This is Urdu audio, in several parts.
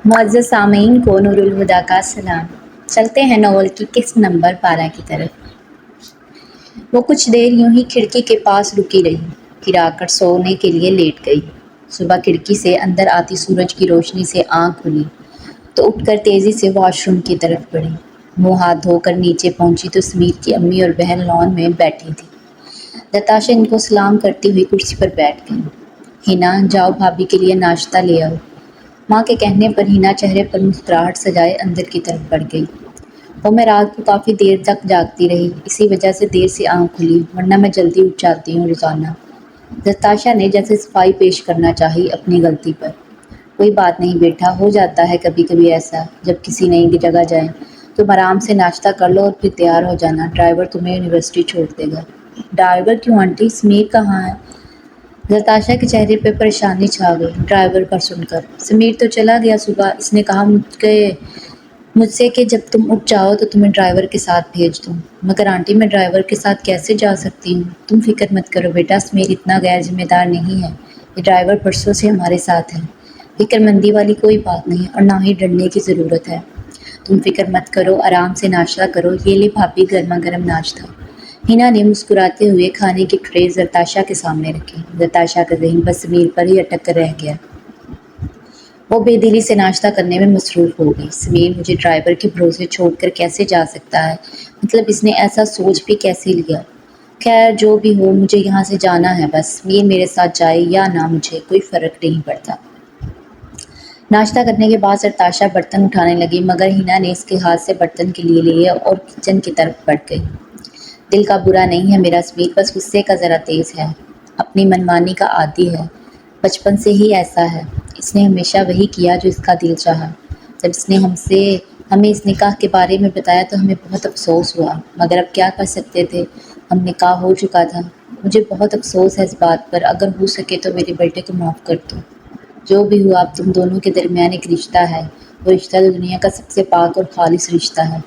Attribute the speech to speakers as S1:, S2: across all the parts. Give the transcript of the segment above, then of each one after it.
S1: معزز سامعین کو نور الہدا کا سلام۔ چلتے ہیں ناول کی قسط نمبر 12 کی طرف۔ وہ کچھ دیر یوں ہی کھڑکی کے پاس رکی رہی، پھر آ کر سونے کے لیے لیٹ گئی۔ صبح کھڑکی سے اندر آتی سورج کی روشنی سے آنکھ کھلی تو اٹھ کر تیزی سے واش روم کی طرف بڑھی۔ منہ ہاتھ دھو کر نیچے پہنچی تو سمیر کی امی اور بہن لان میں بیٹھی تھی۔ نتاشا ان کو سلام کرتی ہوئی کرسی پر بیٹھ گئی۔ ہینا، جاؤ بھابھی کے لیے ناشتہ لے آؤ۔ ماں کے کہنے پر ہینا چہرے پر مسکراہٹ سجائے اندر کی طرف بڑھ گئی۔ وہ میں رات کو کافی دیر تک جاگتی رہی، اسی وجہ سے دیر سے آنکھ کھلی، ورنہ میں جلدی اٹھ جاتی ہوں روزانہ۔ نتاشا نے جیسے صفائی پیش کرنا چاہی اپنی غلطی پر۔ کوئی بات نہیں بیٹا، ہو جاتا ہے کبھی کبھی ایسا، جب کسی نئی جگہ جائیں۔ تم آرام سے ناشتہ کر لو اور پھر تیار ہو جانا، ڈرائیور تمہیں یونیورسٹی چھوڑ دے گا۔ ڈرائیور کیوں آنٹی؟ سمیر کہاں ہے؟ نتاشا کے چہرے پہ پریشانی چھا گئی ڈرائیور کا سن کر۔ سمیر تو چلا گیا صبح، اس نے کہا مجھ سے کہ جب تم اٹھ جاؤ تو تمہیں ڈرائیور کے ساتھ بھیج دوں۔ مگر آنٹی میں ڈرائیور کے ساتھ کیسے جا سکتی ہوں؟ تم فکر مت کرو بیٹا، سمیر اتنا غیر ذمہ دار نہیں ہے، یہ ڈرائیور پرسوں سے ہمارے ساتھ ہے۔ فکر مندی والی کوئی بات نہیں اور نہ ہی ڈرنے کی ضرورت ہے۔ تم فکر مت کرو، آرام سے ناشتہ کرو، یہ لے بھابھی گرما گرم ناشتہ۔ ہینا نے مسکراتے ہوئے کھانے کی ٹرے نتاشا کے سامنے رکھی۔ نتاشا کا ذہن بس سمیر پر ہی اٹک کر رہ گیا۔ وہ بے دلی سے ناشتہ کرنے میں مصروف ہو گئی۔ سمیر مجھے ڈرائیور کے بھروسے چھوڑ کر کیسے جا سکتا ہے؟ مطلب اس نے ایسا سوچ بھی کیسے لیا؟ خیر جو بھی ہو، مجھے یہاں سے جانا ہے بس، سمیر میرے ساتھ جائے یا نہ مجھے کوئی فرق نہیں پڑتا۔ ناشتہ کرنے کے بعد نتاشا برتن اٹھانے لگی، مگر ہینا نے اس کے ہاتھ سے برتن کے لیے لیے اور کچن کی طرف بڑھ گئی۔ دل کا برا نہیں ہے میرا سمیر، بس غصے کا ذرا تیز ہے، اپنی منمانی کا عادی ہے، بچپن سے ہی ایسا ہے۔ اس نے ہمیشہ وہی کیا جو اس کا دل چاہا۔ جب اس نے ہمیں اس نکاح کے بارے میں بتایا تو ہمیں بہت افسوس ہوا، مگر اب کیا کر سکتے تھے، ہم نکاح ہو چکا تھا۔ مجھے بہت افسوس ہے اس بات پر، اگر ہو سکے تو میرے بیٹے کو معاف کر دو۔ جو بھی ہوا، اب تم دونوں کے درمیان ایک رشتہ ہے، وہ رشتہ دنیا کا سب سے پاک اور خالص رشتہ ہے۔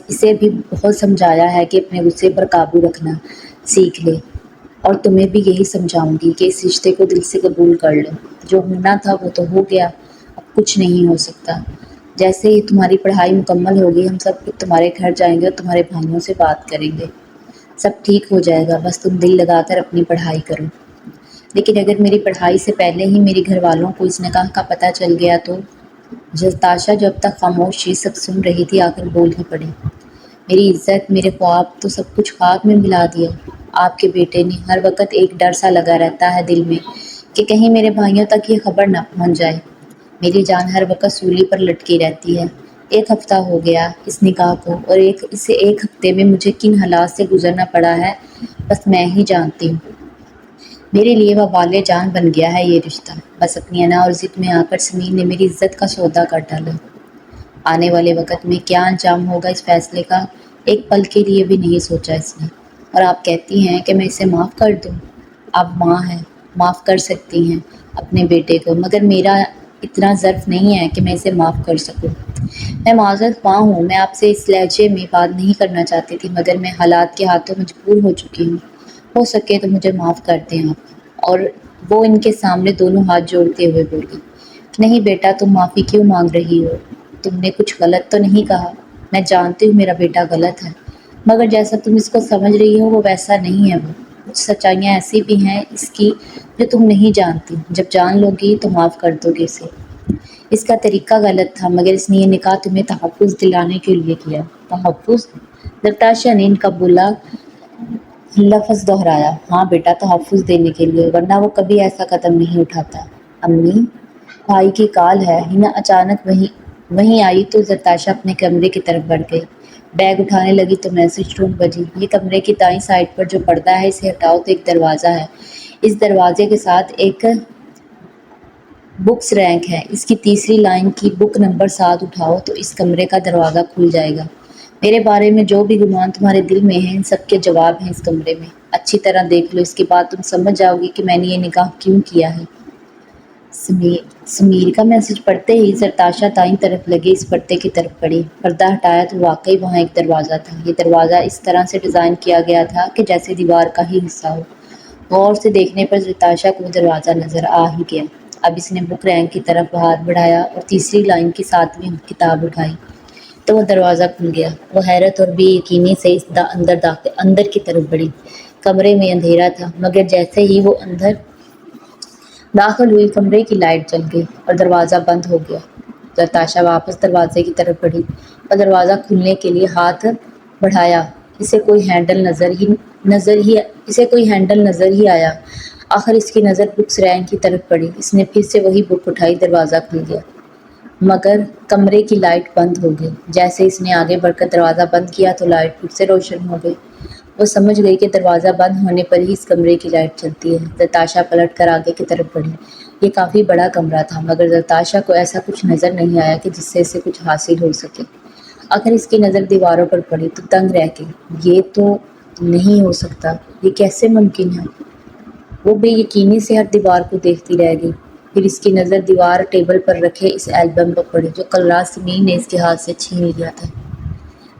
S1: اسے بھی بہت سمجھایا ہے کہ اپنے غصے پر قابو رکھنا سیکھ لے، اور تمہیں بھی یہی سمجھاؤں گی کہ اس رشتے کو دل سے قبول کر لو۔ جو ہونا تھا وہ تو ہو گیا، اب کچھ نہیں ہو سکتا۔ جیسے ہی تمہاری پڑھائی مکمل ہوگی، ہم سب تمہارے گھر جائیں گے اور تمہارے بھائیوں سے بات کریں گے، سب ٹھیک ہو جائے گا، بس تم دل لگا کر اپنی پڑھائی کرو۔ لیکن اگر میری پڑھائی سے پہلے ہی میرے گھر والوں کو اس نکاح کا پتہ چل گیا تو؟ نتاشا جو اب تک خاموش ہی سب سن رہی تھی، آخر بول ہی پڑی۔ میری عزت، میرے خواب، تو سب کچھ خاک میں ملا دیا۔ آپ کے بیٹے نے ہر وقت ایک ڈر سا لگا رہتا ہے دل میں کہ کہیں میرے بھائیوں تک یہ خبر نہ پہنچ جائے۔ میری جان ہر وقت سولی پر لٹکی رہتی ہے۔ ایک ہفتہ ہو گیا اس نکاح کو، اور اسے ایک ہفتے میں مجھے کن حالات سے گزرنا پڑا ہے بس میں ہی جانتی ہوں۔ میرے لیے وبال جان بن گیا ہے یہ رشتہ۔ بس اپنی انا اور ضد میں آ کر سمیر نے میری عزت کا سودا کر ڈالا۔ آنے والے وقت میں کیا انجام ہوگا اس فیصلے کا، ایک پل کے لیے بھی نہیں سوچا اس نے۔ اور آپ کہتی ہیں کہ میں اسے معاف کر دوں؟ آپ ماں ہیں، معاف کر سکتی ہیں اپنے بیٹے کو، مگر میرا اتنا ظرف نہیں ہے کہ میں اسے معاف کر سکوں۔ میں معذرت خواہ ہوں، میں آپ سے اس لہجے میں بات نہیں کرنا چاہتی تھی، مگر میں حالات کے ہاتھوں مجبور ہو چکی ہوں۔ ہو سکے تو مجھے معاف کر دیں آپ۔ اور وہ ان کے سامنے دونوں ہاتھ جوڑتے ہوئے بولی، نہیں بیٹا، تم معافی کیوں مانگ رہی ہو؟ تم نے کچھ غلط تو نہیں کہا؟ میں جانتی ہوں میرا بیٹا غلط ہے، مگر جیسا تم اس کو سمجھ رہی ہو وہ ویسا نہیں ہے۔ وہ کچھ سچائیاں ایسی بھی ہیں اس کی جو تم نہیں جانتی، جب جان لو گی تو معاف کر دو گے اسے۔ اس کا طریقہ غلط تھا، مگر اس نے یہ نکاح تمہیں تحفظ دلانے کے لیے کیا۔ تحفظ؟ نتاشا نے ان کا بولا لفظ دہرایا۔ ہاں بیٹا، تحفظ دینے کے لیے، ورنہ وہ کبھی ایسا قدم نہیں اٹھاتا۔ امی، بھائی کی کال ہے۔ ہینا اچانک وہیں آئی تو نتاشا اپنے کمرے کی طرف بڑھ گئی۔ بیگ اٹھانے لگی تو میسج ٹون بجی۔ یہ کمرے کی دائیں سائڈ پر جو پردہ ہے اسے ہٹاؤ تو ایک دروازہ ہے، اس دروازے کے ساتھ ایک بکس ریک ہے، اس کی تیسری لائن کی بک نمبر 7 اٹھاؤ تو اس کمرے کا دروازہ کھل جائے گا۔ میرے بارے میں جو بھی گمان تمہارے دل میں ہیں، ان سب کے جواب ہیں اس کمرے میں۔ اچھی طرح دیکھ لو، اس کے بعد تم سمجھ جاؤ گی کہ میں نے یہ نکاح کیوں کیا ہے۔ سمیر کا میسج پڑھتے ہی نتاشا دائیں طرف لگے اس پردے کی طرف بڑھی۔ پردہ ہٹایا تو واقعی وہاں ایک دروازہ تھا۔ یہ دروازہ اس طرح سے ڈیزائن کیا گیا تھا کہ جیسے دیوار کا ہی حصہ ہو۔ غور سے دیکھنے پر نتاشا کو وہ دروازہ نظر آ ہی گیا۔ اب اس نے بک رینک کی طرف ہاتھ بڑھایا اور تیسری لائن کی 7ویں کتاب اٹھائی تو وہ دروازہ کھل گیا۔ وہ حیرت اور بے یقینی سے اندر کی طرف بڑھی۔ کمرے میں اندھیرا تھا، مگر جیسے ہی وہ اندر داخل ہوئی کمرے کی لائٹ جل گئی اور دروازہ بند ہو گیا۔ زرتاشا واپس دروازے کی طرف بڑھی اور دروازہ کھولنے کے لیے ہاتھ بڑھایا۔ اسے کوئی ہینڈل نظر ہی آیا۔ آخر اس کی نظر بکس رینک کی طرف پڑی۔ اس نے پھر سے وہی بک اٹھائی، دروازہ کھل گیا مگر کمرے کی لائٹ بند ہو گئی۔ جیسے اس نے آگے بڑھ کر دروازہ بند کیا تو لائٹ پھر سے روشن ہو گئی۔ وہ سمجھ گئی کہ دروازہ بند ہونے پر ہی اس کمرے کی لائٹ چلتی ہے۔ زرتاشا پلٹ کر آگے کی طرف بڑھی۔ یہ کافی بڑا کمرہ تھا مگر زرتاشا کو ایسا کچھ نظر نہیں آیا کہ جس سے اسے کچھ حاصل ہو سکے۔ آخر اس کی نظر دیواروں پر پڑی تو دنگ رہ گئی۔ یہ تو نہیں ہو سکتا، یہ کیسے ممکن ہے؟ وہ بے یقینی سے ہر دیوار کو دیکھتی رہ گئی۔ پھر اس کی نظر دیوار ٹیبل پر رکھے اس البم پر پڑی جو کل رات سمیر نے اس کے ہاتھ سے چھین لیا تھا،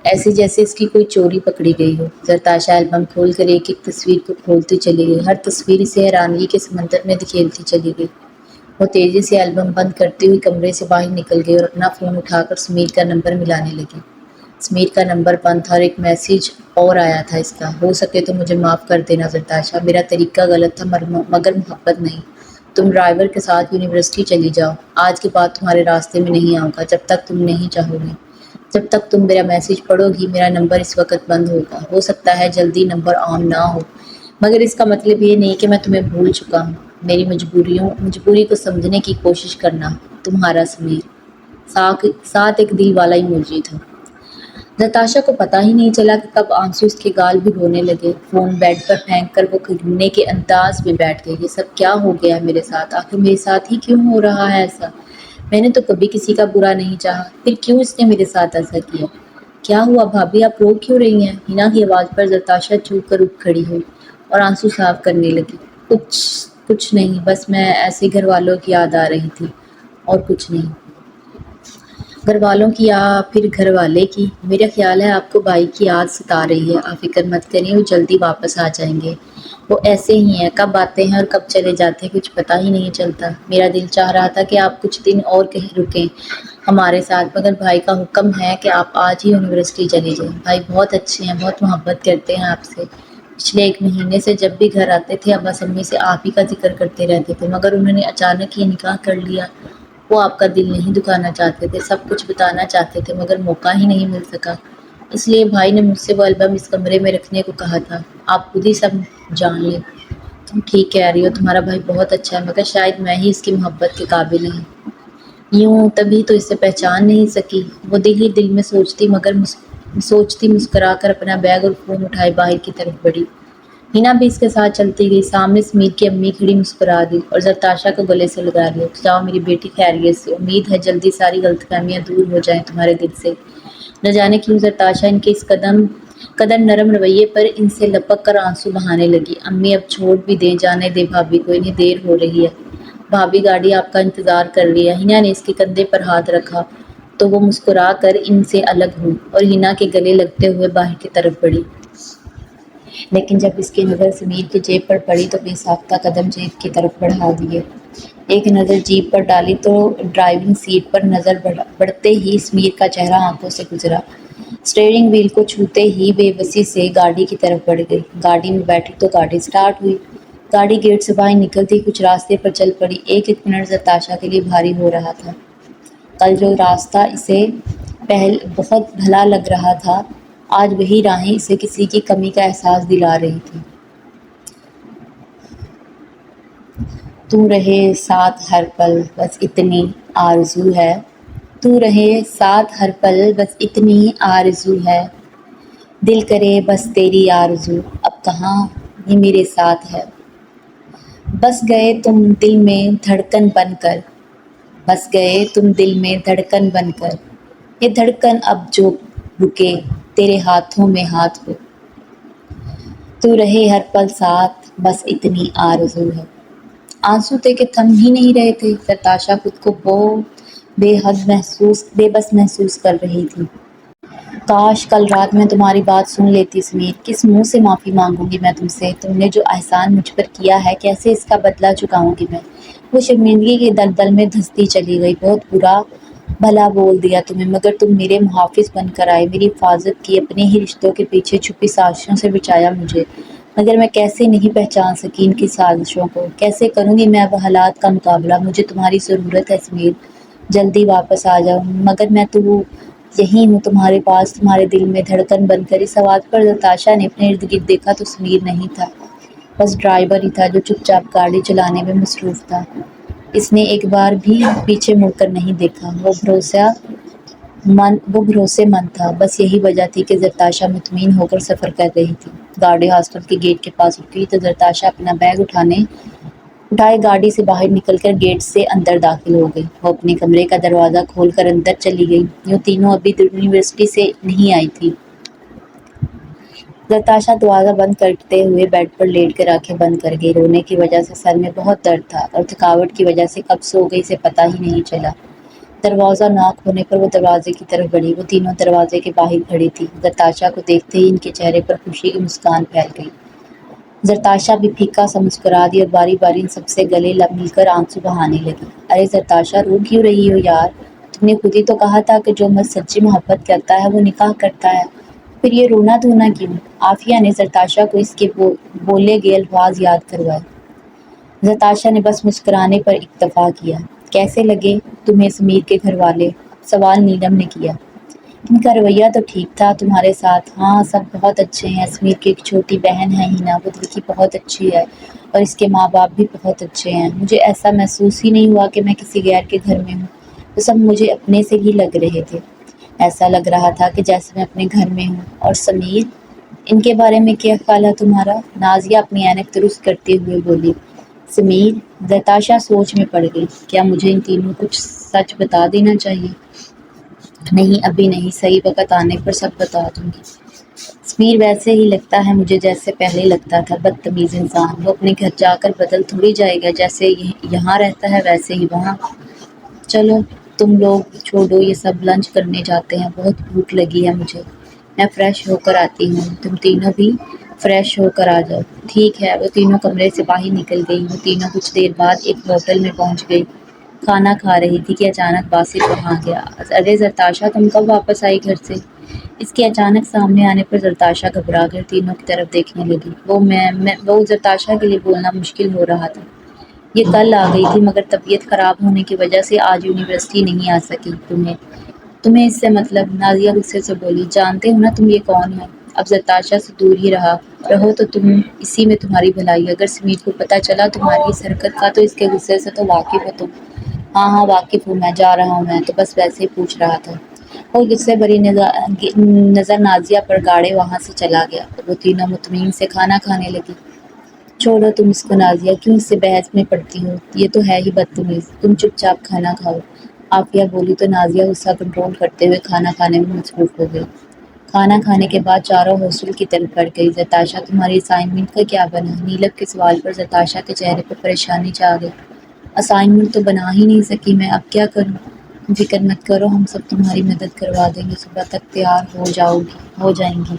S1: ایسے جیسے اس کی کوئی چوری پکڑی گئی ہو۔ زرتاشا البم کھول کر ایک ایک تصویر کو کھولتی چلی گئی۔ ہر تصویر اسے حیرانگی کے سمندر میں دھکیلتی چلی گئی۔ وہ تیزی سے البم بند کرتی ہوئی کمرے سے باہر نکل گئی اور اپنا فون اٹھا کر سمیر کا نمبر ملانے لگی۔ سمیر کا نمبر بند تھا اور ایک میسج اور آیا تھا اس کا: ہو سکے تو مجھے معاف کر دینا زرتاشا، میرا طریقہ غلط تھا مگر محبت نہیں۔ تم ڈرائیور کے ساتھ یونیورسٹی چلی جاؤ، آج کے بعد تمہارے راستے میں نہیں آؤں گا جب تک تم نہیں چاہو گی۔ جب تک تم میرا میسج پڑھو گی میرا نمبر اس وقت بند ہوگا۔ ہو سکتا ہے جلدی نمبر آن نہ ہو مگر اس کا مطلب یہ نہیں کہ میں تمہیں بھول چکا ہوں۔ میری مجبوری کو سمجھنے کی کوشش کرنا، تمہارا سمیر۔ ساتھ ایک دل والا ایموجی تھا۔ زرتاشا کو پتہ ہی نہیں چلا کہ کب آنسو اس کے گال بھگونے لگے۔ فون بیڈ پر پھینک کر وہ کھلنے کے انداز میں بیٹھ گئی۔ یہ سب کیا ہو گیا ہے میرے ساتھ؟ آخر میرے ساتھ ہی کیوں ہو رہا ہے ایسا؟ میں نے تو کبھی کسی کا برا نہیں چاہا، پھر کیوں اس نے میرے ساتھ ایسا کیا؟ کیا ہوا بھابھی، آپ رو کیوں رہی ہیں؟ ہینا کی آواز پر زرتاشا چونک کر اٹھ کھڑی ہوئی اور آنسو صاف کرنے لگی۔ کچھ نہیں، بس میں ایسے گھر والوں کی یاد آ رہی تھی اور کچھ نہیں۔ گھر والوں کی یا پھر گھر والے کی؟ میرا خیال ہے آپ کو بھائی کی یاد ستا رہی ہے۔ آپ فکر مت کریں، وہ جلدی واپس آ جائیں گے۔ وہ ایسے ہی ہیں، کب آتے ہیں اور کب چلے جاتے ہیں کچھ پتہ ہی نہیں چلتا۔ میرا دل چاہ رہا تھا کہ آپ کچھ دن اور کہیں رکیں ہمارے ساتھ مگر بھائی کا حکم ہے کہ آپ آج ہی یونیورسٹی چلی جائیں۔ بھائی بہت اچھے ہیں، بہت محبت کرتے ہیں آپ سے۔ پچھلے 1 مہینے سے جب بھی گھر آتے تھے ابا امی سے آپ ہی کا ذکر کرتے رہتے تھے مگر انہوں نے اچانک یہ نکاح کر لیا۔ وہ آپ کا دل نہیں دکھانا چاہتے تھے، سب کچھ بتانا چاہتے تھے مگر موقع ہی نہیں مل سکا۔ اس لیے بھائی نے مجھ سے وہ البم اس کمرے میں رکھنے کو کہا تھا۔ آپ خود ہی سب جان لیں۔ تم ٹھیک کہہ رہی ہو، تمہارا بھائی بہت اچھا ہے مگر شاید میں ہی اس کی محبت کے قابل نہیں۔ یوں تبھی تو اسے پہچان نہیں سکی۔ وہ دل ہی دل میں سوچتی مسکرا کر اپنا بیگ اور فون اٹھائے باہر کی طرف بڑھی۔ ہینا بھی اس کے ساتھ چلتی گئی۔ سامنے سمیر کی امی کھڑی مسکرا دی اور زرتاشا کو گلے سے لگا لیا۔ جاؤ میری بیٹی، خیریت سے؟ امید ہے جلدی ساری غلط فہمیاں دور ہو جائیں تمہارے دل سے۔ نہ جانے کیوں زرتاشا ان کے اس قدر نرم رویے پر ان سے لپک کر آنسو بہانے لگی۔ امی اب چھوڑ بھی دیں، جانے دے بھابھی کو، انہیں دیر ہو رہی ہے۔ بھابھی گاڑی آپ کا انتظار کر رہی ہے۔ ہینا نے اس کے کندھے پر ہاتھ رکھا تو وہ مسکرا کر ان سے الگ ہوئی اور ہینا کے گلے لگتے ہوئے باہر کی طرف بڑھی۔ لیکن جب اس کی نظر سمیر کی جیب پر پڑی تو بے ساختہ قدم جیب کی طرف بڑھا دیے۔ ایک نظر جیپ پر ڈالی تو ڈرائیونگ سیٹ پر نظر بڑھتے ہی سمیر کا چہرہ آنکھوں سے گزرا۔ اسٹیئرنگ وہیل کو چھوتے ہی بے بسی سے گاڑی کی طرف بڑھ گئی۔ گاڑی میں بیٹھی تو گاڑی سٹارٹ ہوئی۔ گاڑی گیٹ سے باہر نکلتی کچھ راستے پر چل پڑی۔ ایک منٹ زرتاشا کے لیے بھاری ہو رہا تھا۔ کل جو راستہ اسے بہت بھلا لگ رہا تھا آج وہی راہیں اسے کسی کی کمی کا احساس دلا رہی تھی۔ تو رہے ساتھ ہر پل بس اتنی آرزو ہے، تو رہے ساتھ ہر پل بس اتنی آرزو ہے، دل کرے بس تیری آرزو اب کہاں یہ میرے ساتھ ہے۔ بس گئے تم دل میں دھڑکن بن کر، بس گئے تم دل میں دھڑکن بن کر، یہ دھڑکن اب جو رکے تیرے ہاتھوں میں ہاتھ ہو، تو رہے ہر پل ساتھ بس اتنی آرزو ہے۔ آنسو تھے کہ تھم ہی نہیں رہے تھے۔ زرتاشا خود کو بہت بے بس محسوس کر رہی تھی۔ کاش کل رات میں تمہاری بات سن لیتی سمیر۔ کس منہ سے معافی مانگوں گی میں تم سے؟ تم نے جو احسان مجھ پر کیا ہے کیسے اس کا بدلہ چکاؤں گی میں؟ وہ شرمندگی کے دلدل میں دھنستی چلی گئی۔ بہت برا بھلا بول دیا تمہیں، مگر تم میرے محافظ بن کر آئے، میری حفاظت کی، اپنے ہی رشتوں کے پیچھے چھپی سازشوں سے بچایا مجھے، مگر میں کیسے نہیں پہچان سکی ان کی سازشوں کو؟ کیسے کروں گی میں اب حالات کا مقابلہ؟ مجھے تمہاری ضرورت ہے سمیر، جلدی واپس آ جاؤ۔ مگر میں تو یہی ہوں تمہارے پاس، تمہارے دل میں دھڑکن بن کر۔ اس آواز پر نتاشا نے اپنے ارد گرد دیکھا تو سمیر نہیں تھا، بس ڈرائیور ہی تھا جو چپ چاپ گاڑی چلانے میں مصروف تھا۔ اس نے ایک بار بھی پیچھے مڑ کر نہیں دیکھا۔ وہ بھروسے مند تھا، بس یہی وجہ تھی کہ زرتاشا مطمئن ہو کر سفر کر رہی تھی۔ گاڑی ہاسٹل کے گیٹ کے پاس رکی تو زرتاشا اپنا بیگ اٹھائے گاڑی سے باہر نکل کر گیٹ سے اندر داخل ہو گئی۔ وہ اپنے کمرے کا دروازہ کھول کر اندر چلی گئی۔ یوں تینوں ابھی یونیورسٹی سے نہیں آئی تھی۔ زرتاشا دروازہ بند کرتے ہوئے بیڈ پر لیٹ کر آنکھیں بند کر گئی۔ رونے کی وجہ سے سر میں بہت درد تھا اور تھکاوٹ کی وجہ سے کب سو گئی اسے پتہ ہی نہیں چلا۔ دروازہ ناک ہونے پر وہ دروازے کی طرف بڑھی۔ وہ تینوں دروازے کے باہر کھڑی تھی۔ زرتاشا کو دیکھتے ہی ان کے چہرے پر خوشی کی مسکان پھیل گئی۔ زرتاشا بھی پھیکا سا مسکرا دی اور باری باری ان سب سے گلے مل کر آنسو بہانے لگی۔ ارے زرتاشا، رو کیوں رہی ہو یار؟ تم نے خود ہی تو کہا تھا کہ جو مرد سچی محبت کرتا ہے وہ نکاح کرتا ہے، پھر یہ رونا دھونا کیوں؟ عافیہ نے زرتاشا کو اس کے بولے گئے الفاظ یاد کروائے۔ زرتاشا نے بس مسکرانے پر اکتفا کیا۔ کیسے لگے تمہیں سمیر کے گھر والے؟ سوال نیلم نے کیا۔ ان کا رویہ تو ٹھیک تھا تمہارے ساتھ؟ ہاں، سب بہت اچھے ہیں۔ سمیر کی ایک چھوٹی بہن ہے ہینا، وہ دل کی بہت اچھی ہے اور اس کے ماں باپ بھی بہت اچھے ہیں۔ مجھے ایسا محسوس ہی نہیں ہوا کہ میں کسی غیر کے گھر میں ہوں، وہ سب مجھے اپنے سے ہی لگ رہے تھے۔ ایسا لگ رہا تھا کہ جیسے میں اپنے گھر میں ہوں۔ اور سمیر، ان کے بارے میں کیا خیال ہے تمہارا؟ نازیہ اپنی اینک درست کرتے ہوئے بولی۔ سمیر؟ زرتاشا سوچ میں پڑ گئی۔ کیا مجھے ان تینوں کچھ سچ بتا دینا چاہیے؟ نہیں، ابھی نہیں، صحیح وقت آنے پر سب بتا دوں گی۔ سمیر، ویسے ہی لگتا ہے مجھے جیسے پہلے لگتا تھا، بدتمیز انسان۔ وہ اپنے گھر جا کر بدل تھوڑی جائے گا، جیسے یہاں رہتا ہے ویسے ہی وہاں۔ چلو تم لوگ چھوڑو یہ سب، لنچ کرنے جاتے ہیں، بہت بھوک لگی ہے مجھے۔ میں فریش ہو کر آتی ہوں، تم تینوں بھی فریش ہو کر آ جاؤ۔ ٹھیک ہے۔ وہ تینوں کمرے سے باہر نکل گئی۔ وہ تینوں کچھ دیر بعد ایک ہوٹل میں پہنچ گئی۔ کھانا کھا رہی تھی کہ اچانک باسط وہاں گیا۔ ارے زرتاشا، تم کب واپس آئی گھر سے؟ اس کے اچانک سامنے آنے پر زرتاشا گھبرا کر تینوں کی طرف دیکھنے لگی۔ وہ زرتاشا کے لیے بولنا مشکل ہو رہا تھا۔ یہ کل آ گئی تھی مگر طبیعت خراب ہونے کی وجہ سے آج یونیورسٹی نہیں آ سکی۔ تمہیں اس سے مطلب؟ نازیہ غصے سے بولی۔ جانتے ہو نا تم یہ کون ہے؟ اب زرتاشا سے دور ہی رہو تو اسی میں تمہاری بھلائی ہے۔ اگر سمیر کو پتہ چلا تمہاری اس حرکت کا تو اس کے غصے سے تو واقف ہو تم۔ ہاں ہاں واقف ہوں، میں جا رہا ہوں، میں تو بس ویسے ہی پوچھ رہا تھا۔ اور غصے بھری نظر نازیہ پر گاڑے وہاں سے چلا گیا۔ وہ تینوں مطمئن سے کھانا کھانے لگی۔ چھوڑو تم اس کو نازیہ، کیوں اس سے بحث میں پڑتی ہو؟ یہ تو ہے ہی بدتمیز۔ تم چپ چاپ کھانا کھاؤ، عافیہ بولی تو نازیہ غصہ کنٹرول کرتے ہوئے کھانا کھانے میں مصروف ہو گئی۔ کھانا کھانے کے بعد چاروں ہاسٹل کی طرف بڑھ گئی۔ زرتاشا، تمہاری اسائنمنٹ کا کیا بنا؟ نیلم کے سوال پر زرتاشا کے چہرے پر پریشانی چھا گئی۔ اسائنمنٹ تو بنا ہی نہیں سکی میں، اب کیا کروں؟ تم فکر مت کرو، ہم سب تمہاری مدد کروا دیں گے، صبح تک تیار ہو جائیں گی۔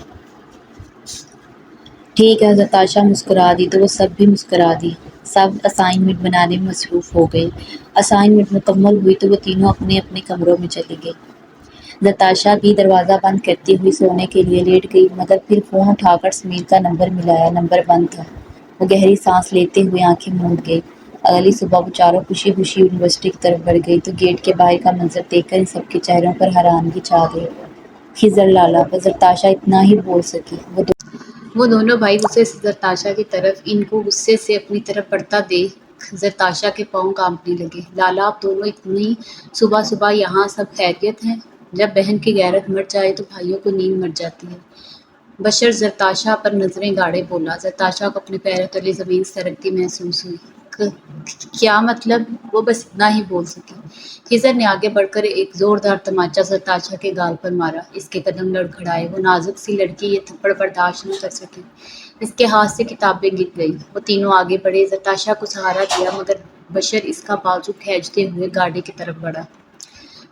S1: ٹھیک ہے۔ زرتاشا مسکرا دی تو وہ سب بھی مسکرا دی۔ سب اسائنمنٹ بنانے میں مصروف ہو گئے۔ اسائنمنٹ مکمل ہوئی تو وہ تینوں اپنے اپنے کمروں میں چلی گئی۔ زرتاشا بھی دروازہ بند کرتی ہوئی سونے کے لیے لیٹ گئی، مگر پھر فون اٹھا کر سمیر کا نمبر ملایا، نمبر بند تھا۔ وہ گہری سانس لیتے ہوئے آنکھیں موند گئی۔ اگلی صبح وہ چاروں خوشی خوشی یونیورسٹی کی طرف بڑھ گئی تو گیٹ کے باہر کا منظر دیکھ کر ان سب کے چہروں پر حیرانگی چھا گئی۔ خضر لالا، بس زرتاشا اتنا ہی بول سکی۔ وہ دونوں بھائی غصے سے زرتاشا کی طرف، ان کو غصے سے اپنی طرف بڑھتا دیکھ زرتاشا کے پاؤں کانپنے لگے۔ لالا، آپ دونوں اتنی صبح صبح یہاں، سب خیریت ہے؟ جب بہن کی غیرت مر جائے تو بھائیوں کو نیند مر جاتی ہے۔ بشر زرتاشا پر نظریں گاڑے بولا۔ زرتاشا کو اپنے پیروں تلے زمین سرکتی محسوس ہوئی۔ کیا مطلب؟ وہ بس اتنا ہی بول سکی۔ خضر نے آگے بڑھ کر ایک زوردار تماچا زرتاشا کے گال پر مارا۔ اس کے قدم لڑکھڑائے۔ وہ نازک سی لڑکی یہ تھپڑ برداشت نہ کر سکی۔ اس کے ہاتھ سے کتابیں گر گئیں۔ وہ تینوں آگے بڑھے، زرتاشا کو سہارا دیا، مگر بشر اس کا بازو کھینچتے ہوئے گاڑی کی طرف بڑھا۔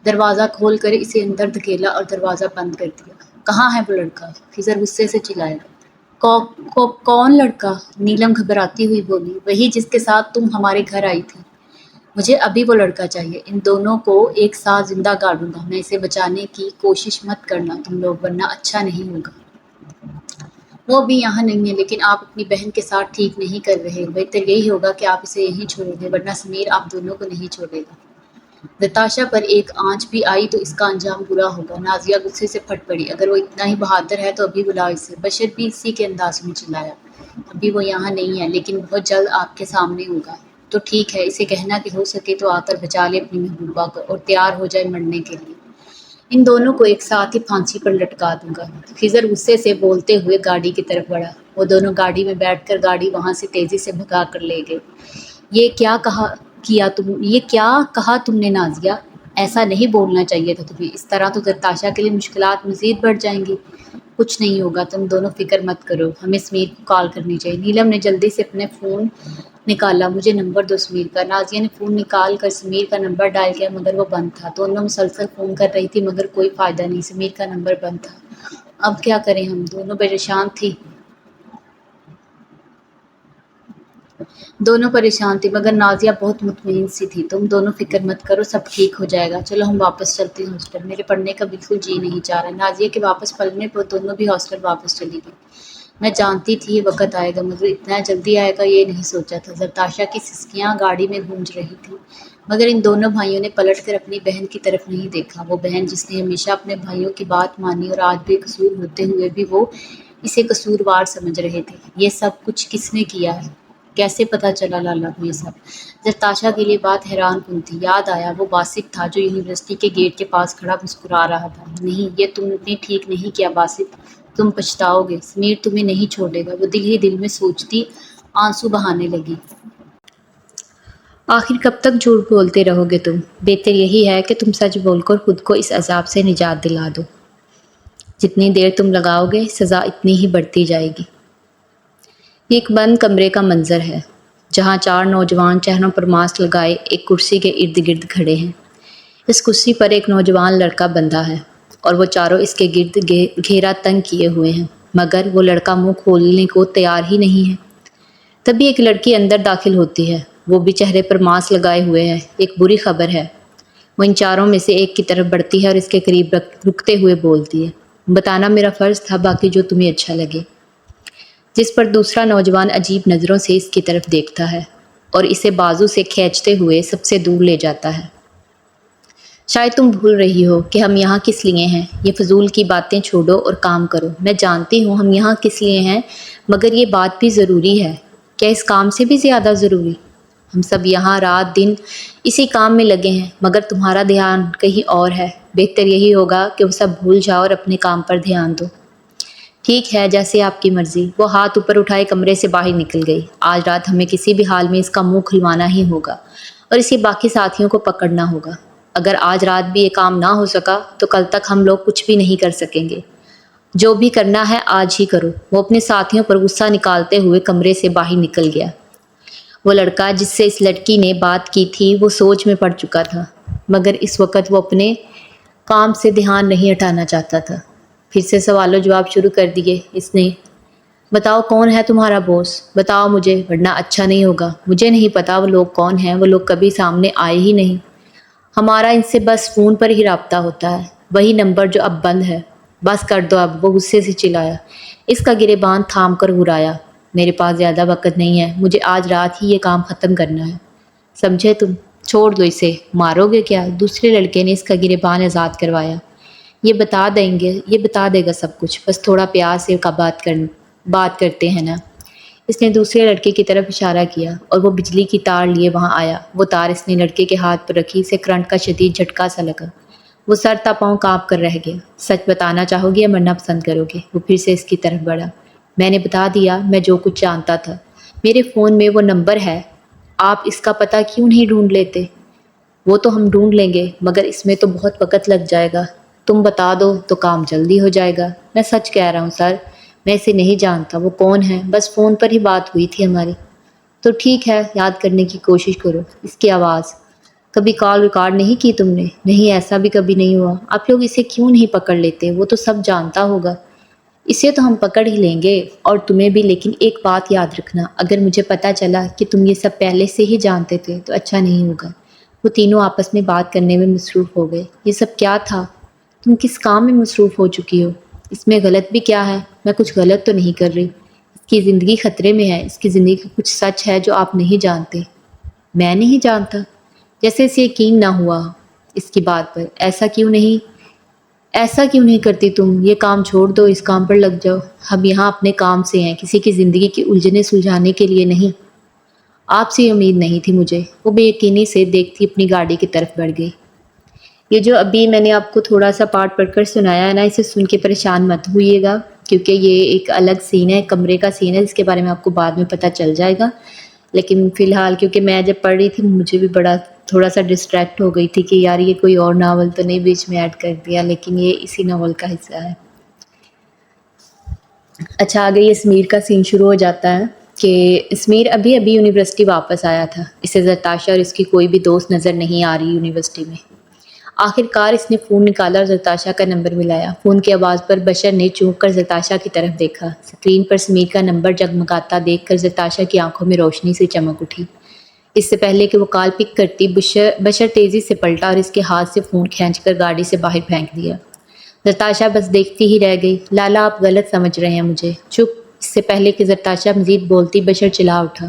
S1: دروازہ کھول کر اسے اندر دھکیلا اور دروازہ بند کر دیا۔ کہاں ہے وہ لڑکا؟ خضر غصے سے چلایا۔ کون لڑکا؟ نیلم گھبراتی ہوئی بولی۔ وہی جس کے ساتھ تم ہمارے گھر آئی تھی۔ مجھے ابھی وہ لڑکا چاہیے۔ ان دونوں کو ایک ساتھ زندہ گاڑوں گا میں۔ اسے بچانے کی کوشش مت کرنا تم لوگ، ورنہ اچھا نہیں ہوگا۔ وہ بھی یہاں نہیں ہے، لیکن آپ اپنی بہن کے ساتھ ٹھیک نہیں کر رہے۔ بہتر یہی ہوگا کہ آپ اسے یہیں چھوڑ دیں، ورنہ سمیر آپ دونوں کو نہیں چھوڑے گا۔ نتاشا پر ایک آنچ بھی آئی تو اس کا انجام برا ہوگا۔ نازیہ غصے سے پھٹ پڑی۔ اگر وہ اتنا ہی بہادر ہے تو ابھی بلاؤ اسے۔ بشر بھی اسی کے انداز میں چلایا۔ ابھی وہ یہاں نہیں ہے، لیکن بہت جلد آپ کے سامنے ہوگا۔ تو ٹھیک ہے، اسے کہنا کہ ہو سکے تو آ کر بچا لے اپنی محبوبہ کو، اور تیار ہو جائے مرنے کے لیے۔ ان دونوں کو ایک ساتھ ہی پھانسی پر لٹکا دوں گا۔ خضر غصے سے بولتے ہوئے گاڑی کی طرف بڑھا۔ وہ دونوں گاڑی میں بیٹھ کر گاڑی وہاں سے تیزی سے بھگا کر لے گئے۔ یہ کیا کہا تم نے نازیہ؟ ایسا نہیں بولنا چاہیے تھا تمہیں۔ اس طرح تو نتاشا کے لیے مشکلات مزید بڑھ جائیں گی۔ کچھ نہیں ہوگا، تم دونوں فکر مت کرو۔ ہمیں سمیر کو کال کرنی چاہیے۔ نیلم نے جلدی سے اپنے فون نکالا۔ مجھے نمبر دو سمیر کا۔ نازیہ نے فون نکال کر سمیر کا نمبر ڈائل کیا، مگر وہ بند تھا۔ دونوں مسلسل فون کر رہی تھی مگر کوئی فائدہ نہیں۔ سمیر کا نمبر بند تھا۔ اب کیا کریں ہم؟ دونوں پریشان تھی مگر نازیہ بہت مطمئن سی تھی۔ تم دونوں فکر مت کرو، سب ٹھیک ہو جائے گا۔ چلو ہم واپس چلتے ہیں ہاسٹل۔ میرے پڑھنے کا بالکل جی نہیں چاہ رہا۔ نازیہ کے واپس پلٹنے پر دونوں بھی ہاسٹل واپس چلی گئی۔ میں جانتی تھی یہ وقت آئے گا، مگر اتنا جلدی آئے گا یہ نہیں سوچا تھا۔ نتاشا کی سسکیاں گاڑی میں گونج رہی تھیں، مگر ان دونوں بھائیوں نے پلٹ کر اپنی بہن کی طرف نہیں دیکھا۔ وہ بہن جس نے ہمیشہ اپنے بھائیوں کی بات مانی اور آج بے قصور ہوتے ہوئے بھی وہ اسے قصوروار سمجھ رہے تھے۔ یہ سب کچھ کس نے کیا ہے؟ کیسے پتہ چلا لالا کو یہ سب؟ نتاشا کے لیے بات حیران کن تھی۔ یاد آیا وہ باسط تھا جو یونیورسٹی کے گیٹ کے پاس کھڑا مسکرا رہا تھا۔ نہیں، یہ تم نے ٹھیک نہیں کیا باسط، تم پچھتاؤ گے۔ سمیر تمہیں نہیں چھوڑے گا، وہ دل ہی دل میں سوچتی آنسو بہانے لگی۔ آخر کب تک جھوٹ بولتے رہو گے تم؟ بہتر یہی ہے کہ تم سچ بول کر خود کو اس عذاب سے نجات دلا دو۔ جتنی دیر تم لگاؤ گے سزا اتنی ہی بڑھتی جائے گی۔ یہ ایک بند کمرے کا منظر ہے جہاں چار نوجوان چہروں پر ماسک لگائے ایک کرسی کے ارد گرد کھڑے ہیں۔ اس کرسی پر ایک نوجوان لڑکا بندھا ہے اور وہ چاروں اس کے گرد گھیرا تنگ کیے ہوئے ہیں، مگر وہ لڑکا منہ کھولنے کو تیار ہی نہیں ہے۔ تبھی ایک لڑکی اندر داخل ہوتی ہے، وہ بھی چہرے پر ماسک لگائے ہوئے ہے۔ ایک بری خبر ہے۔ وہ ان چاروں میں سے ایک کی طرف بڑھتی ہے اور اس کے قریب رکتے ہوئے بولتی ہے، بتانا میرا فرض تھا، باقی جو تمہیں اچھا لگے۔ جس پر دوسرا نوجوان عجیب نظروں سے اس کی طرف دیکھتا ہے اور اسے بازو سے کھینچتے ہوئے سب سے دور لے جاتا ہے۔ شاید تم بھول رہی ہو کہ ہم یہاں کس لیے ہیں۔ یہ فضول کی باتیں چھوڑو اور کام کرو۔ میں جانتی ہوں ہم یہاں کس لیے ہیں، مگر یہ بات بھی ضروری ہے۔ کیا اس کام سے بھی زیادہ ضروری؟ ہم سب یہاں رات دن اسی کام میں لگے ہیں، مگر تمہارا دھیان کہیں اور ہے۔ بہتر یہی ہوگا کہ وہ سب بھول جاؤ اور اپنے کام پر دھیان دو۔ ٹھیک ہے، جیسے آپ کی مرضی۔ وہ ہاتھ اوپر اٹھائے کمرے سے باہر نکل گئی۔ آج رات ہمیں کسی بھی حال میں اس کا منہ کھلوانا ہی ہوگا اور اس کے باقی ساتھیوں کو پکڑنا ہوگا۔ اگر آج رات بھی یہ کام نہ ہو سکا تو کل تک ہم لوگ کچھ بھی نہیں کر سکیں گے۔ جو بھی کرنا ہے آج ہی کرو۔ وہ اپنے ساتھیوں پر غصہ نکالتے ہوئے کمرے سے باہر نکل گیا۔ وہ لڑکا جس سے اس لڑکی نے بات کی تھی وہ سوچ میں پڑ چکا تھا، مگر اس وقت وہ اپنے کام سے دھیان نہیں ہٹانا چاہتا تھا۔ پھر سے سوال و جواب شروع کر دیے اس نے۔ بتاؤ کون ہے تمہارا باس؟ بتاؤ مجھے، ورنہ اچھا نہیں ہوگا۔ مجھے نہیں پتا وہ لوگ کون ہیں، وہ لوگ کبھی سامنے آئے ہی نہیں۔ ہمارا ان سے بس فون پر ہی رابطہ ہوتا ہے، وہی نمبر جو اب بند ہے۔ بس کر دو اب، وہ غصے سے چلایا۔ اس کا گریبان تھام کر گھرایا۔ میرے پاس زیادہ وقت نہیں ہے، مجھے آج رات ہی یہ کام ختم کرنا ہے، سمجھے تم؟ چھوڑ دو اسے۔ مارو گے کیا؟ دوسرے لڑکے نے اس کا گریبان آزاد کروایا۔ یہ بتا دے گا سب کچھ، بس تھوڑا پیار سے بات کرتے ہیں نا۔ اس نے دوسرے لڑکے کی طرف اشارہ کیا اور وہ بجلی کی تار لیے وہاں آیا۔ وہ تار اس نے لڑکے کے ہاتھ پر رکھی، اسے کرنٹ کا شدید جھٹکا سا لگا۔ وہ سر تا پاؤں کانپ کر رہ گیا۔ سچ بتانا چاہو گے یا مرنا پسند کرو گے؟ وہ پھر سے اس کی طرف بڑھا۔ میں نے بتا دیا، میں جو کچھ جانتا تھا۔ میرے فون میں وہ نمبر ہے، آپ اس کا پتہ کیوں نہیں ڈھونڈ لیتے؟ وہ تو ہم ڈھونڈ لیں گے، مگر اس میں تو بہت وقت لگ جائے گا۔ تم بتا دو تو کام جلدی ہو جائے گا۔ میں سچ کہہ رہا ہوں سر، میں اسے نہیں جانتا۔ وہ کون ہے؟ بس فون پر ہی بات ہوئی تھی ہماری۔ تو ٹھیک ہے، یاد کرنے کی کوشش کرو۔ اس کی آواز کبھی کال ریکارڈ نہیں کی تم نے؟ نہیں، ایسا بھی کبھی نہیں ہوا۔ آپ لوگ اسے کیوں نہیں پکڑ لیتے؟ وہ تو سب جانتا ہوگا۔ اسے تو ہم پکڑ ہی لیں گے، اور تمہیں بھی، لیکن ایک بات یاد رکھنا، اگر مجھے پتہ چلا کہ تم یہ سب پہلے سے ہی جانتے تھے تو اچھا نہیں ہوگا۔ وہ تینوں آپس میں بات کرنے میں مصروف ہو گئے۔ یہ سب کیا تھا؟ تم کس کام میں مصروف ہو چکی ہو؟ اس میں غلط بھی کیا ہے؟ میں کچھ غلط تو نہیں کر رہی۔ اس کی زندگی خطرے میں ہے، اس کی زندگی کا کچھ سچ ہے جو آپ نہیں جانتے۔ میں نہیں جانتا؟ جیسے اسے یقین نہ ہوا اس کی بات پر۔ ایسا کیوں نہیں کرتی تم؟ یہ کام چھوڑ دو، اس کام پر لگ جاؤ۔ ہم یہاں اپنے کام سے ہیں، کسی کی زندگی کی الجھنیں سلجھانے کے لیے نہیں۔ آپ سے یہ امید نہیں تھی مجھے۔ وہ بے یقینی سے دیکھتی اپنی گاڑی کی طرف بڑھ گئی۔ یہ جو ابھی میں نے آپ کو تھوڑا سا پارٹ پڑھ کر سنایا ہے نا، اسے سن کے پریشان مت ہوئیے گا، کیونکہ یہ ایک الگ سین ہے، کمرے کا سین ہے، جس کے بارے میں آپ کو بعد میں پتہ چل جائے گا۔ لیکن فی الحال کیونکہ میں جب پڑھ رہی تھی مجھے بھی بڑا تھوڑا سا ڈسٹریکٹ ہو گئی تھی کہ یار یہ کوئی اور ناول تو نہیں بیچ میں ایڈ کر دیا، لیکن یہ اسی ناول کا حصہ ہے۔ اچھا، آگے یہ سمیر کا سین شروع ہو جاتا ہے کہ سمیر ابھی یونیورسٹی واپس آیا تھا۔ اسے زرتاشا اور اس کی کوئی بھی دوست نظر نہیں آ رہی یونیورسٹی میں۔ آخر کار اس نے فون نکالا اور زرتاشا کا نمبر ملایا۔ فون کی آواز پر بشر نے چونک کر زرتاشا کی طرف دیکھا۔ اسکرین پر سمیر کا نمبر جگمگاتا دیکھ کر زرتاشا کی آنکھوں میں روشنی سے چمک اٹھی۔ اس سے پہلے کہ وہ کال پک کرتی، بشر تیزی سے پلٹا اور اس کے ہاتھ سے فون کھینچ کر گاڑی سے باہر پھینک دیا۔ زرتاشا بس دیکھتی ہی رہ گئی۔ لالا، آپ غلط سمجھ رہے ہیں مجھے۔ چپ! اس سے پہلے کہ زرتاشا مزید بولتی، بشر چلا اٹھا۔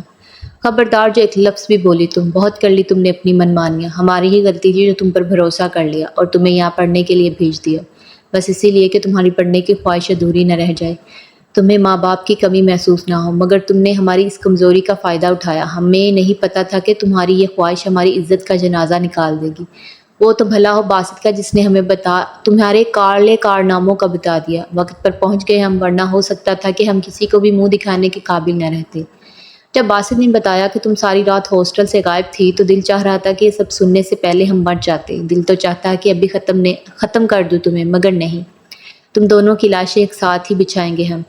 S1: خبردار، جو ایک لفظ بھی بولی تم! بہت کر لی تم نے اپنی من مانیاں۔ ہماری ہی غلطی تھی جو تم پر بھروسہ کر لیا اور تمہیں یہاں پڑھنے کے لیے بھیج دیا، بس اسی لیے کہ تمہاری پڑھنے کی خواہش ادھوری نہ رہ جائے، تمہیں ماں باپ کی کمی محسوس نہ ہو، مگر تم نے ہماری اس کمزوری کا فائدہ اٹھایا۔ ہمیں نہیں پتہ تھا کہ تمہاری یہ خواہش ہماری عزت کا جنازہ نکال دے گی۔ وہ تو بھلا ہو باسط کا جس نے ہمیں تمہارے کارلے کارناموں کا بتا دیا۔ وقت پر پہنچ گئے ہم، ورنہ ہو سکتا تھا کہ ہم کسی کو بھی منہ دکھانے کے قابل نہ رہتے۔ جب باسط نے بتایا کہ تم ساری رات ہاسٹل سے غائب تھی تو دل چاہ رہا تھا کہ یہ سب سننے سے پہلے ہم مر جاتے۔ دل تو چاہتا ہے کہ ابھی ختم کر دوں تمہیں، مگر نہیں، تم دونوں کی لاشیں ایک ساتھ ہی بچھائیں گے ہم۔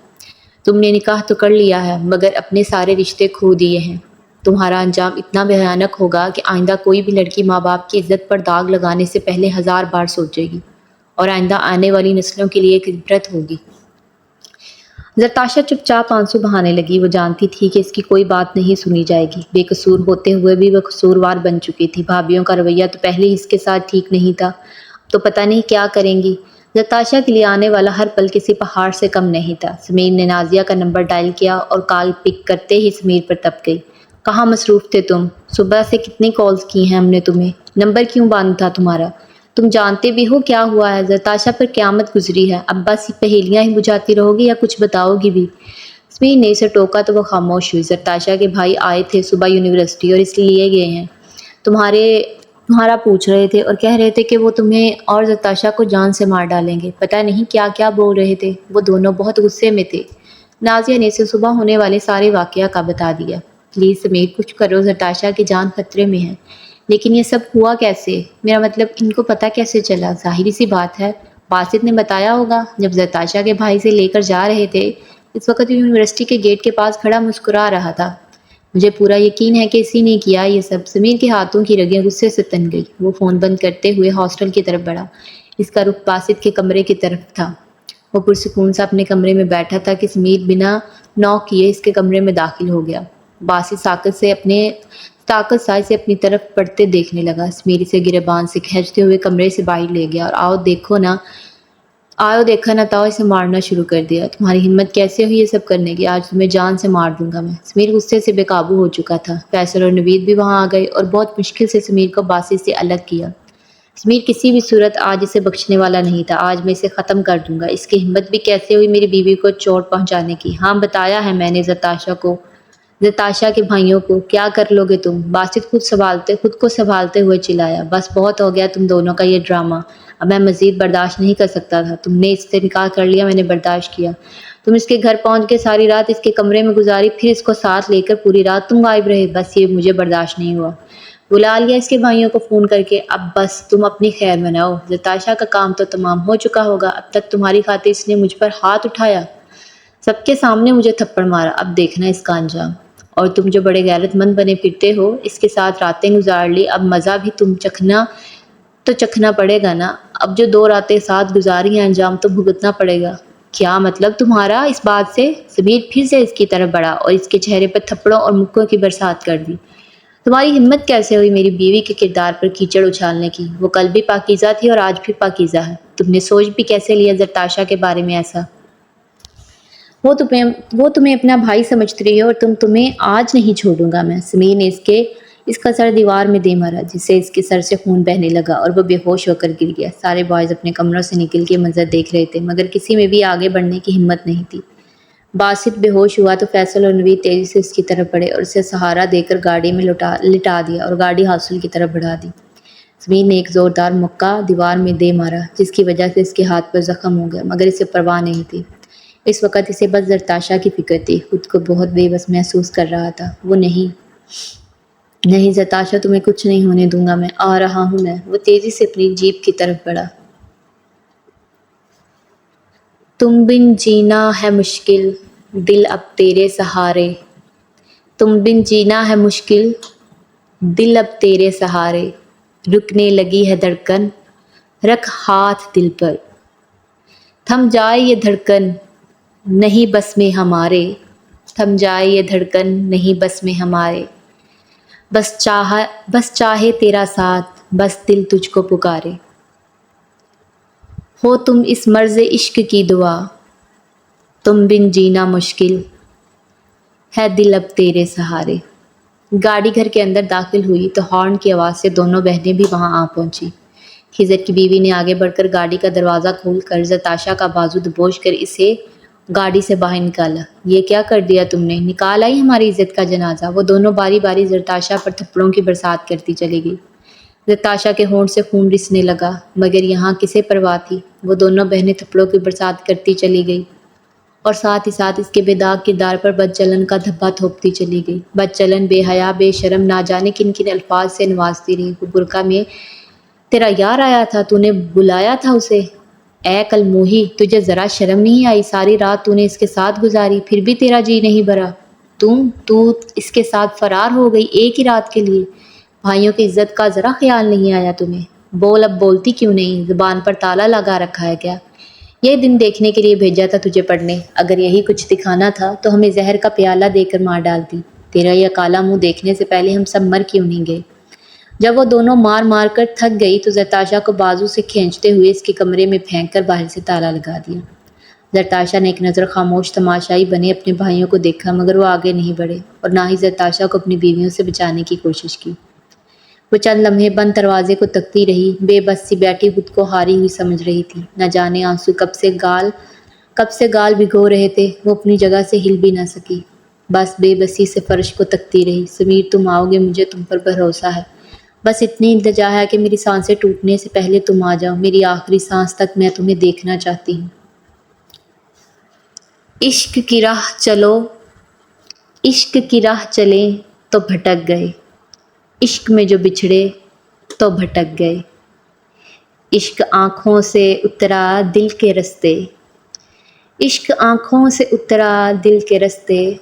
S1: تم نے نکاح تو کر لیا ہے، مگر اپنے سارے رشتے کھو دیے ہیں۔ تمہارا انجام اتنا بھیانک ہوگا کہ آئندہ کوئی بھی لڑکی ماں باپ کی عزت پر داغ لگانے سے پہلے 1000 بار سوچے گی، اور آئندہ آنے والی نسلوں کے لیے ایک عبرت ہوگی۔ زرتاشا چپ چاپ آنسو بہانے لگی۔ وہ جانتی تھی کہ اس کی کوئی بات نہیں سنی جائے گی۔ بے قصور ہوتے ہوئے بھی وہ قصوروار بن چکی تھی۔ بھابھیوں کا رویہ تو پہلے ہی اس کے ساتھ ٹھیک نہیں تھا، تو پتہ نہیں کیا کریں گی۔ زرتاشا کے لیے آنے والا ہر پل کسی پہاڑ سے کم نہیں تھا۔ سمیر نے نازیہ کا نمبر ڈائل کیا اور کال پک کرتے ہی سمیر پر تپ گئی۔ کہاں مصروف تھے تم؟ صبح سے کتنی کالز کی ہیں ہم نے تمہیں؟ نمبر کیوں بند تھا تمہارا؟ تم جانتے بھی ہو کیا ہوا ہے؟ زرتاشا پر قیامت گزری ہے۔ اب بس پہیلیاں ہی بجھاتی رہو گی یا کچھ بتاؤ گی بھی؟ سمیر نے اسے ٹوکا تو وہ خاموش ہوئی۔ زرتاشا کے بھائی آئے تھے صبح یونیورسٹی اور اس لیے گئے ہیں، تمہارا پوچھ رہے تھے اور کہہ رہے تھے کہ وہ تمہیں اور زرتاشا کو جان سے مار ڈالیں گے۔ پتہ نہیں کیا کیا بول رہے تھے۔ وہ دونوں بہت غصے میں تھے۔ نازیہ نے اسے صبح ہونے والے سارے واقعہ کا بتا دیا۔ پلیز سمیر، کچھ کرو، زرتاشا کی جان خطرے میں ہے۔ لیکن یہ سب ہوا کیسے؟ میرا مطلب ان کو پتہ کیسے چلا؟ ظاہری سی بات ہے، باسط نے بتایا ہوگا۔ جب زرتاشا کے بھائی سے لے کر جا رہے تھے، اس وقت یونیورسٹی کے گیٹ کے پاس کھڑا مسکرا رہا تھا۔ مجھے پورا یقین ہے کہ اسی نے کیا یہ سب۔ سمیر کے ہاتھوں کی رگیں غصے سے تن گئی۔ وہ فون بند کرتے ہوئے ہاسٹل کی طرف بڑھا۔ اس کا رخ باسط کے کمرے کی طرف تھا۔ وہ پرسکون سے اپنے کمرے میں بیٹھا تھا کہ سمیر بنا نوک کیے اس کے کمرے میں داخل ہو گیا۔ باسط ساکت سائے سے اپنی طرف پڑھتے دیکھنے لگا۔ سمیر اسے گریبان سے کھینچتے ہوئے کمرے سے باہر لے گیا اور آؤ دیکھا نہ تاؤ اسے مارنا شروع کر دیا۔ تمہاری ہمت کیسے ہوئی یہ سب کرنے کی؟ آج تمہیں جان سے مار دوں گا میں۔ سمیر غصے سے بے قابو ہو چکا تھا۔ فیصل اور نوید بھی وہاں آ گئے اور بہت مشکل سے سمیر کو باسط سے الگ کیا۔ سمیر کسی بھی صورت آج اسے بخشنے والا نہیں تھا۔ آج میں اسے ختم کر دوں گا۔ اس کی ہمت بھی کیسے ہوئی میری بیوی کو چوٹ پہنچانے کی؟ ہاں بتایا ہے میں نے زرتاشا کے بھائیوں کو۔ کیا کر لو گے تم؟ باسط خود کو سنبھالتے ہوئے چلایا۔ بس بہت ہو گیا تم دونوں کا یہ ڈرامہ۔ اب میں مزید برداشت نہیں کر سکتا تھا۔ تم نے اس سے نکاح کر لیا، میں نے برداشت کیا۔ تم اس کے گھر پہنچ کے ساری رات اس کے کمرے میں گزاری، پھر اس کو ساتھ لے کر پوری رات تم غائب رہے۔ بس یہ مجھے برداشت نہیں ہوا۔ بلا لیا اس کے بھائیوں کو فون کر کے۔ اب بس تم اپنی خیر مناؤ۔ زرتاشا کا کام تو تمام ہو چکا ہوگا۔ اب تک تمہاری خاطر اس نے مجھ پر ہاتھ اٹھایا، سب کے سامنے مجھے تھپڑ مارا، اب دیکھنا اس کا انجام۔ اور تم جو بڑے غیرت مند بنے پھرتے ہو، اس کے ساتھ راتیں گزار لی، اب مزہ بھی تم چکھنا پڑے گا نا۔ اب جو 2 راتیں ساتھ گزاری ہیں، انجام تو بھگتنا پڑے گا۔ کیا مطلب تمہارا اس بات سے؟ سمیر پھر سے اس کی طرف بڑھا اور اس کے چہرے پر تھپڑوں اور مکوں کی برسات کر دی۔ تمہاری ہمت کیسے ہوئی میری بیوی کے کردار پر کیچڑ اچھالنے کی؟ وہ کل بھی پاکیزہ تھی اور آج بھی پاکیزہ ہے۔ تم نے سوچ بھی کیسے لیا زرتاشا کے بارے میں ایسا؟ وہ تمہیں اپنا بھائی سمجھتی رہی ہے اور تمہیں آج نہیں چھوڑوں گا میں۔ سمیر نے اس کا سر دیوار میں دے مارا، جس سے اس کے سر سے خون بہنے لگا اور وہ بے ہوش ہو کر گر گیا۔ سارے بوائز اپنے کمروں سے نکل کے منظر دیکھ رہے تھے، مگر کسی میں بھی آگے بڑھنے کی ہمت نہیں تھی۔ باسط بے ہوش ہوا تو فیصل اور نوید تیزی سے اس کی طرف بڑھے اور اسے سہارا دے کر گاڑی میں لٹا دیا اور گاڑی ہاسٹل کی طرف بڑھا دی۔ سمیر نے ایک زوردار مکہ دیوار میں دے مارا، جس کی وجہ سے اس کے ہاتھ پر زخم ہو گیا، مگر اسے پرواہ نہیں تھی۔ اس وقت اسے بس زرتاشا کی فکر تھی۔ خود کو بہت بے بس محسوس کر رہا تھا۔ وہ نہیں زرتاشا، تمہیں کچھ نہیں ہونے دوں گا میں، آ رہا ہوں میں۔ وہ تیزی سے اپنی جیپ کی طرف بڑھا۔ تم بن جینا ہے مشکل، دل اب تیرے سہارے۔ تم بن جینا ہے مشکل، دل اب تیرے سہارے۔ رکنے لگی ہے دھڑکن، رکھ ہاتھ دل پر۔ تھم جائے یہ دھڑکن، نہیں بس میں ہمارے۔ تھم جائے یہ دھڑکن، نہیں بس میں ہمارے۔ بس چاہے تیرا ساتھ، بس دل تجھ کو پکارے۔ ہو تم اس مرض عشق کی دعا، تم بن جینا مشکل ہے، دل اب تیرے سہارے۔ گاڑی گھر کے اندر داخل ہوئی تو ہارن کی آواز سے دونوں بہنیں بھی وہاں آ پہنچی۔ خضر کی بیوی نے آگے بڑھ کر گاڑی کا دروازہ کھول کر زرتاشا کا بازو دبوچ کر اسے گاڑی سے باہر نکالا۔ یہ کیا کر دیا تم نے؟ نکال آئی ہماری عزت کا جنازہ۔ وہ دونوں باری باری زرتاشا پر تھپڑوں کی برسات کرتی چلی گئی۔ زرتاشا کے ہونٹ سے خون رسنے لگا، مگر یہاں کسے پرواہ تھی؟ وہ دونوں بہنیں تھپڑوں کی برسات کرتی چلی گئی اور ساتھ ہی ساتھ اس کے بے داغ کردار پر بدچلن کا دھبا تھوپتی چلی گئی۔ بدچلن، بے حیا، بے شرم، نہ جانے کن کن الفاظ سے نوازتی رہی۔ وہ برقع میں تیرا یار آیا تھا، تو نے بلایا تھا اسے؟ اے کل موہی، تجھے ذرا شرم نہیں آئی؟ ساری رات تو نے اس کے ساتھ گزاری، پھر بھی تیرا جی نہیں بھرا۔ تو اس کے ساتھ فرار ہو گئی ایک ہی رات کے لیے۔ بھائیوں کی عزت کا ذرا خیال نہیں آیا تمہیں؟ بول، اب بولتی کیوں نہیں؟ زبان پر تالا لگا رکھا ہے کیا؟ یہ دن دیکھنے کے لیے بھیجا تھا تجھے پڑھنے، اگر یہی کچھ دکھانا تھا تو ہمیں زہر کا پیالہ دے کر مار ڈالتی۔ تیرا یہ کالا منہ دیکھنے سے پہلے ہم سب مر کیوں نہیں گئے؟ جب وہ دونوں مار مار کر تھک گئی تو زرتاشا کو بازو سے کھینچتے ہوئے اس کے کمرے میں پھینک کر باہر سے تالا لگا دیا۔ زرتاشا نے ایک نظر خاموش تماشائی بنے اپنے بھائیوں کو دیکھا، مگر وہ آگے نہیں بڑھے اور نہ ہی زرتاشا کو اپنی بیویوں سے بچانے کی کوشش کی۔ وہ چند لمحے بند دروازے کو تکتی رہی، بے بس سی بیٹھی خود کو ہاری ہوئی سمجھ رہی تھی۔ نہ جانے آنسو کب سے گال بھگو رہے تھے، وہ اپنی جگہ سے ہل بھی نہ سکی، بس بے بسی سے فرش کو تکتی رہی۔ سمیر، تم آؤ گے، مجھے تم پر بھروسہ ہے، بس اتنی التجا ہے کہ میری سانسیں ٹوٹنے سے پہلے تم آ جاؤ، میری آخری سانس تک میں تمہیں دیکھنا چاہتی ہوں۔ عشق کی راہ چلیں تو بھٹک گئے، عشق میں جو بچھڑے تو بھٹک گئے۔ عشق آنکھوں سے اترا دل کے رستے، عشق آنکھوں سے اترا دل کے رستے،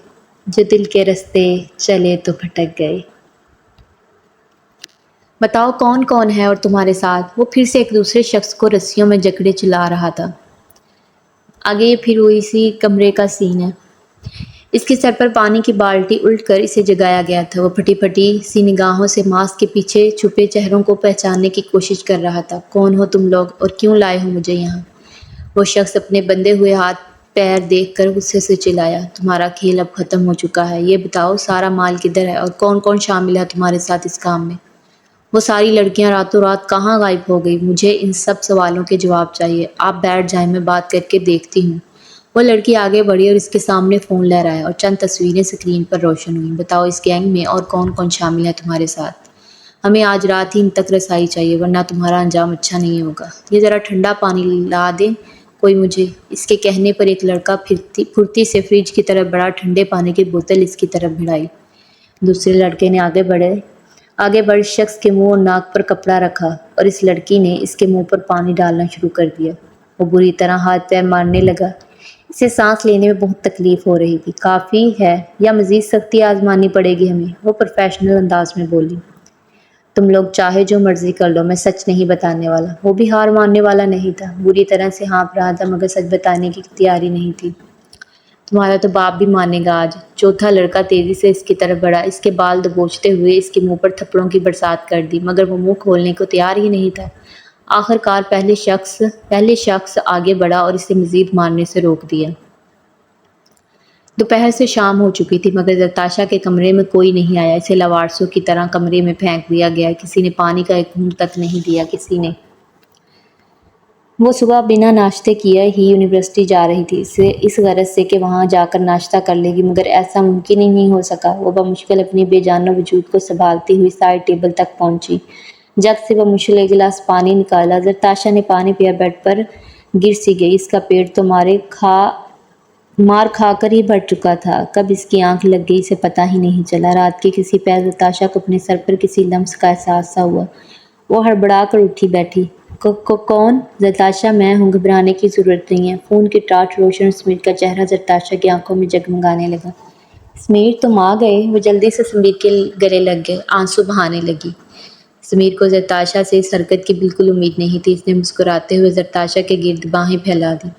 S1: جو دل کے رستے چلے تو بھٹک گئے۔ بتاؤ کون کون ہے اور تمہارے ساتھ؟ وہ پھر سے ایک دوسرے شخص کو رسیوں میں جکڑے چلا رہا تھا۔ آگے یہ پھر وہی سی کمرے کا سین ہے۔ اس کے سر پر پانی کی بالٹی الٹ کر اسے جگایا گیا تھا۔ وہ پھٹی پھٹی سی نگاہوں سے ماسک کے پیچھے چھپے چہروں کو پہچاننے کی کوشش کر رہا تھا۔ کون ہو تم لوگ اور کیوں لائے ہو مجھے یہاں؟ وہ شخص اپنے بندھے ہوئے ہاتھ پیر دیکھ کر غصے سے چلایا، تمہارا کھیل اب ختم ہو چکا ہے۔ یہ بتاؤ سارا مال کدھر ہے اور کون کون شامل ہے تمہارے ساتھ اس کام میں؟ وہ ساری لڑکیاں راتوں رات کہاں غائب ہو گئی؟ مجھے ان سب سوالوں کے جواب چاہیے۔ آپ بیٹھ جائیں، میں بات کر کے دیکھتی ہوں۔ وہ لڑکی آگے بڑھی اور اس کے سامنے فون لہرایا اور چند تصویریں اسکرین پر روشن ہوئیں۔ بتاؤ اس گینگ میں اور کون کون شامل ہے تمہارے ساتھ؟ ہمیں آج رات ہی ان تک رسائی چاہیے، ورنہ تمہارا انجام اچھا نہیں ہوگا۔ یہ ذرا ٹھنڈا پانی لا دیں کوئی مجھے۔ اس کے کہنے پر ایک لڑکا پھرتی سے فریج کی طرف بڑھا، ٹھنڈے پانی کی بوتل اس کی طرف بڑھائی۔ دوسرے لڑکے نے آگے بڑھ شخص کے منہ اور ناک پر کپڑا رکھا اور اس لڑکی نے اس کے منہ پر پانی ڈالنا شروع کر دیا۔ وہ بری طرح ہاتھ پیر مارنے لگا۔ اسے سانس لینے میں بہت تکلیف ہو رہی تھی۔ کافی ہے یا مزید سختی آزمانی پڑے گی ہمیں؟ وہ پروفیشنل انداز میں بولی۔ تم لوگ چاہے جو مرضی کر لو، میں سچ نہیں بتانے والا۔ وہ بھی ہار ماننے والا نہیں تھا، بری طرح سے ہانپ رہا تھا مگر سچ بتانے کی تیاری نہیں تھی۔ تمہارا تو باپ بھی مانے گا آج۔ چوتھا لڑکا تیزی سے اس کی طرف بڑھا، اس کے بال دبوچتے ہوئے اس کے منہ پر تھپڑوں کی برسات کر دی، مگر وہ منہ کھولنے کو تیار ہی نہیں تھا۔ آخر کار پہلے شخص آگے بڑھا اور اسے مزید مارنے سے روک دیا۔ دوپہر سے شام ہو چکی تھی مگر زرتاشا کے کمرے میں کوئی نہیں آیا۔ اسے لاوارثوں کی طرح کمرے میں پھینک دیا گیا۔ کسی نے پانی کا ایک گھونٹ تک نہیں دیا۔ وہ صبح بنا ناشتے کیے ہی یونیورسٹی جا رہی تھی، اس غرض سے کہ وہاں جا کر ناشتہ کر لے گی، مگر ایسا ممکن ہی نہیں ہو سکا۔ وہ بمشکل اپنی بے جان وجود کو سنبھالتی ہوئی سائڈ ٹیبل تک پہنچی۔ جگ سے بمشکل ایک گلاس پانی نکالا۔ زرتاشا نے پانی پیا، بیڈ پر گر سی گئی۔ اس کا پیٹ تو مار کھا کر ہی بھر چکا تھا۔ کب اس کی آنکھ لگ گئی اسے پتہ ہی نہیں چلا۔ رات کے کسی پہر زرتاشا کو اپنے سر پر کسی لمس کا احساس سا ہوا۔ وہ ہڑبڑا کر اٹھی بیٹھی۔ کون؟ زرتاشا میں ہوں، گھبرانے کی ضرورت نہیں ہے۔ فون کی ٹارچ روشن سمیر کا چہرہ زرتاشا کی آنکھوں میں جگمگانے لگا۔ سمیر تم آ گئے؟ وہ جلدی سے سمیر کے گلے لگ گئے، آنسو بہانے لگی۔ سمیر کو زرتاشا سے اس حرکت کی بالکل امید نہیں تھی۔ اس نے مسکراتے ہوئے زرتاشا کے گرد باہیں پھیلا دی،